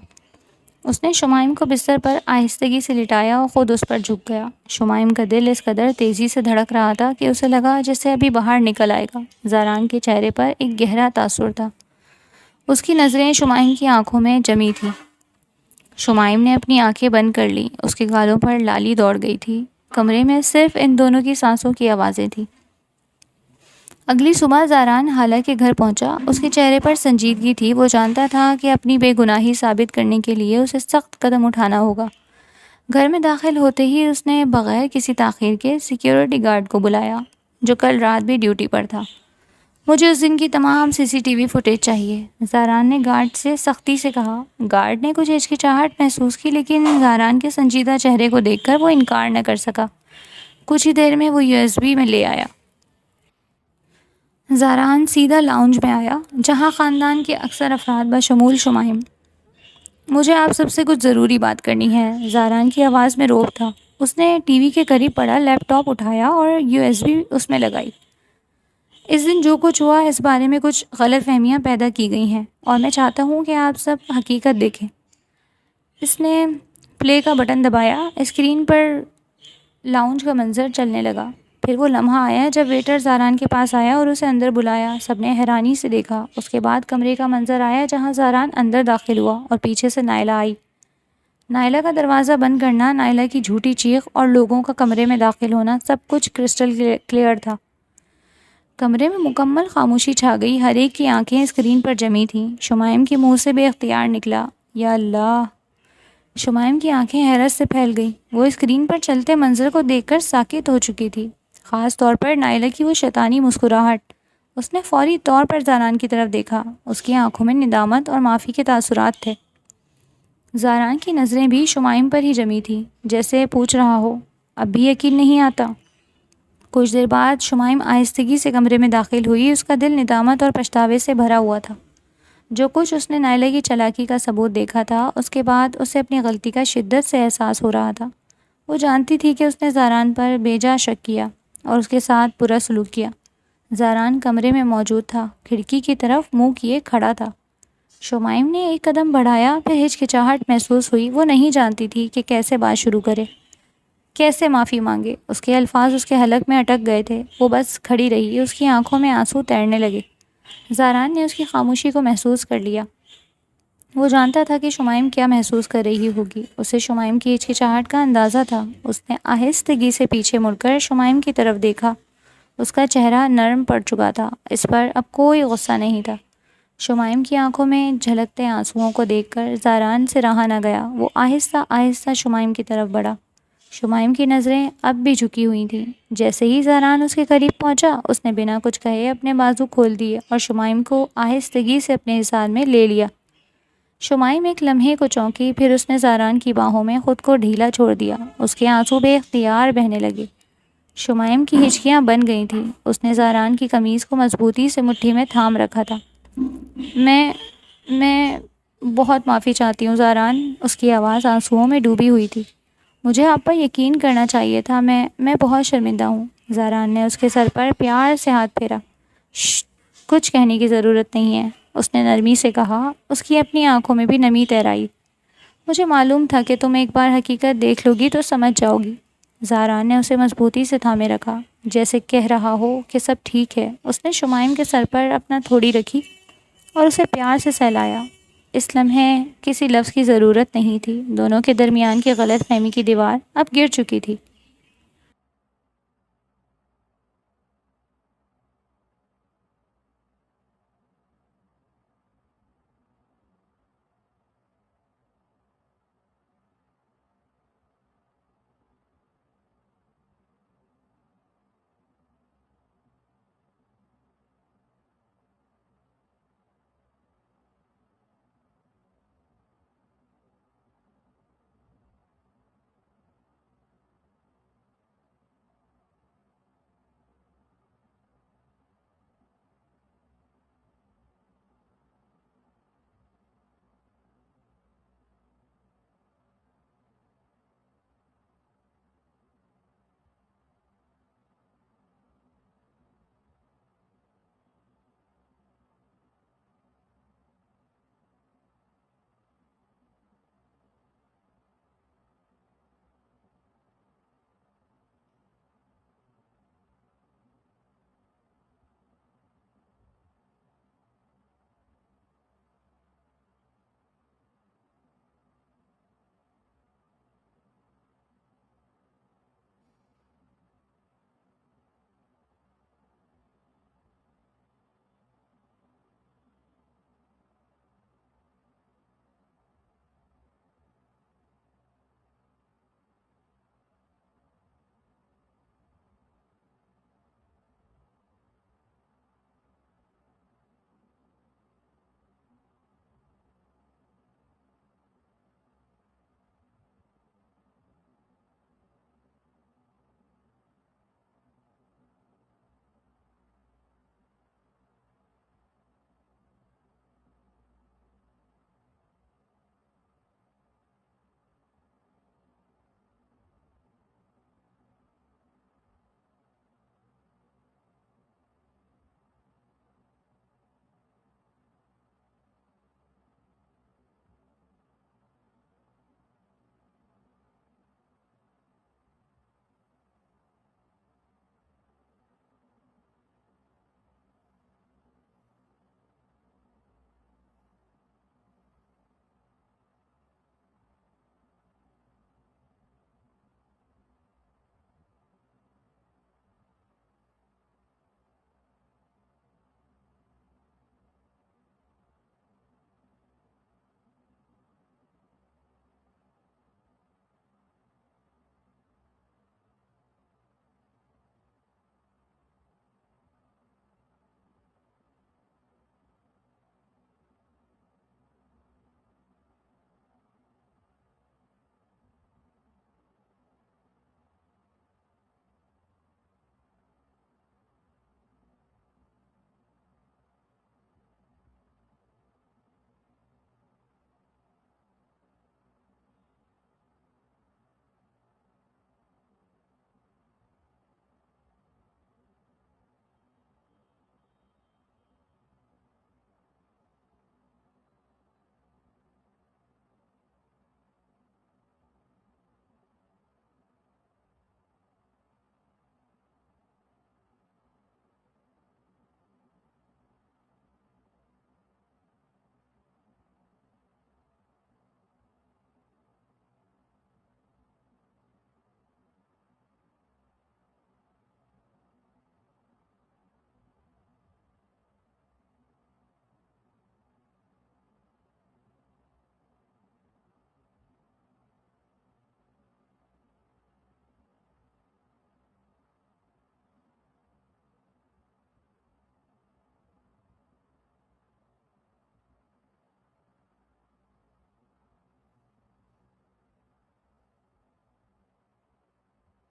اس نے شمائم کو بستر پر آہستگی سے لٹایا اور خود اس پر جھک گیا۔ شمائم کا دل اس قدر تیزی سے دھڑک رہا تھا کہ اسے لگا جیسے ابھی باہر نکل آئے گا۔ زاران کے چہرے پر ایک گہرا تاثر تھا۔ اس کی نظریں شمائم کی آنکھوں میں جمی تھیں۔ شمائم نے اپنی آنکھیں بند کر لیں۔ اس کے گالوں پر لالی دوڑ گئی تھی۔ کمرے میں صرف ان دونوں کی سانسوں کی آوازیں تھیں۔ اگلی صبح زاران حالانکہ گھر پہنچا، اس کے چہرے پر سنجیدگی تھی۔ وہ جانتا تھا کہ اپنی بے گناہی ثابت کرنے کے لیے اسے سخت قدم اٹھانا ہوگا۔ گھر میں داخل ہوتے ہی اس نے بغیر کسی تاخیر کے سیکیورٹی گارڈ کو بلایا، جو کل رات بھی ڈیوٹی پر تھا۔ مجھے اس دن کی تمام CCTV فوٹیج چاہیے، زاران نے گارڈ سے سختی سے کہا۔ گارڈ نے کچھ ہچکچاہٹ محسوس کی، لیکن زاران کے سنجیدہ چہرے کو دیکھ کر وہ انکار نہ کر سکا۔ کچھ ہی دیر میں وہ USB میں لے آیا۔ زاران سیدھا لاؤنج میں آیا، جہاں خاندان کے اکثر افراد بشمول شمائم مجھے آپ سب سے کچھ ضروری بات کرنی ہے۔ زاران کی آواز میں روب تھا۔ اس نے ٹی وی کے قریب پڑا لیپ ٹاپ اٹھایا اور USB اس میں لگائی۔ اس دن جو کچھ ہوا اس بارے میں کچھ غلط فہمیاں پیدا کی گئی ہیں اور میں چاہتا ہوں کہ آپ سب حقیقت دیکھیں۔ اس نے پلے کا بٹن دبایا۔ اسکرین پر لاؤنج کا منظر چلنے لگا۔ پھر وہ لمحہ آیا جب ویٹر زاران کے پاس آیا اور اسے اندر بلایا۔ سب نے حیرانی سے دیکھا۔ اس کے بعد کمرے کا منظر آیا جہاں زاران اندر داخل ہوا اور پیچھے سے نائلہ آئی۔ نائلہ کا دروازہ بند کرنا، نائلہ کی جھوٹی چیخ اور لوگوں کا کمرے میں داخل ہونا، سب کچھ کرسٹل کلیئر تھا۔ کمرے میں مکمل خاموشی چھا گئی۔ ہر ایک کی آنکھیں اسکرین پر جمی تھیں۔ شمائم کے منہ سے بے اختیار نکلا، یا اللہ! شمائم کی آنکھیں حیرت سے پھیل گئیں۔ وہ اسکرین پر چلتے منظر کو دیکھ کر ساکت ہو چکی تھی، خاص طور پر نائلہ کی وہ شیطانی مسکراہٹ۔ اس نے فوری طور پر زاران کی طرف دیکھا۔ اس کی آنکھوں میں ندامت اور معافی کے تاثرات تھے۔ زاران کی نظریں بھی شمائم پر ہی جمی تھیں، جیسے پوچھ رہا ہو، اب بھی یقین نہیں آتا؟ کچھ دیر بعد شمائم آہستگی سے کمرے میں داخل ہوئی۔ اس کا دل ندامت اور پچھتاوے سے بھرا ہوا تھا۔ جو کچھ اس نے نائلہ کی چالاکی کا ثبوت دیکھا تھا، اس کے بعد اسے اپنی غلطی کا شدت سے احساس ہو رہا تھا۔ وہ جانتی تھی کہ اس نے زاران پر بے جا شک کیا اور اس کے ساتھ برا سلوک کیا۔ زاران کمرے میں موجود تھا، کھڑکی کی طرف منہ کیے کھڑا تھا۔ شمائم نے ایک قدم بڑھایا، پھر ہچکچاہٹ محسوس ہوئی۔ وہ نہیں جانتی تھی کہ کیسے بات شروع کرے، کیسے معافی مانگے۔ اس کے الفاظ اس کے حلق میں اٹک گئے تھے۔ وہ بس کھڑی رہی۔ اس کی آنکھوں میں آنسو تیرنے لگے۔ زاران نے اس کی خاموشی کو محسوس کر لیا۔ وہ جانتا تھا کہ شمائم کیا محسوس کر رہی ہوگی۔ اسے شمائم کی ہچکچاہٹ کا اندازہ تھا۔ اس نے آہستگی سے پیچھے مڑ کر شمائم کی طرف دیکھا۔ اس کا چہرہ نرم پڑ چکا تھا۔ اس پر اب کوئی غصہ نہیں تھا۔ شمائم کی آنکھوں میں جھلکتے آنسوؤں کو دیکھ کر زاران سے رہا نہ گیا۔ وہ آہستہ آہستہ شمائم کی طرف بڑھا۔ شمائم کی نظریں اب بھی جھکی ہوئی تھیں۔ جیسے ہی زاران اس کے قریب پہنچا، اس نے بنا کچھ کہے اپنے بازو کھول دیے اور شمائم کو آہستگی سے اپنے حصار میں لے لیا۔ شمائم ایک لمحے کو چونکی، پھر اس نے زاران کی باہوں میں خود کو ڈھیلا چھوڑ دیا۔ اس کے آنسو بے اختیار بہنے لگے۔ شمائم کی ہچکیاں بن گئی تھیں۔ اس نے زاران کی قمیض کو مضبوطی سے مٹھی میں تھام رکھا تھا۔ میں بہت معافی چاہتی ہوں زاران۔ اس کی آواز آنسوؤں میں ڈوبی ہوئی تھی۔ مجھے آپ پر یقین کرنا چاہیے تھا۔ میں بہت شرمندہ ہوں۔ زاران نے اس کے سر پر پیار سے ہاتھ پھیرا۔ کچھ کہنے کی ضرورت نہیں ہے، اس نے نرمی سے کہا۔ اس کی اپنی آنکھوں میں بھی نمی تیر آئی۔ مجھے معلوم تھا کہ تم ایک بار حقیقت دیکھ لو گی تو سمجھ جاؤ گی۔ زاران نے اسے مضبوطی سے تھامے رکھا، جیسے کہہ رہا ہو کہ سب ٹھیک ہے۔ اس نے شمائم کے سر پر اپنا تھوڑی رکھی اور اسے پیار سے سہلایا۔ اس لمحے کسی لفظ کی ضرورت نہیں تھی۔ دونوں کے درمیان کی غلط فہمی کی دیوار اب گر چکی تھی۔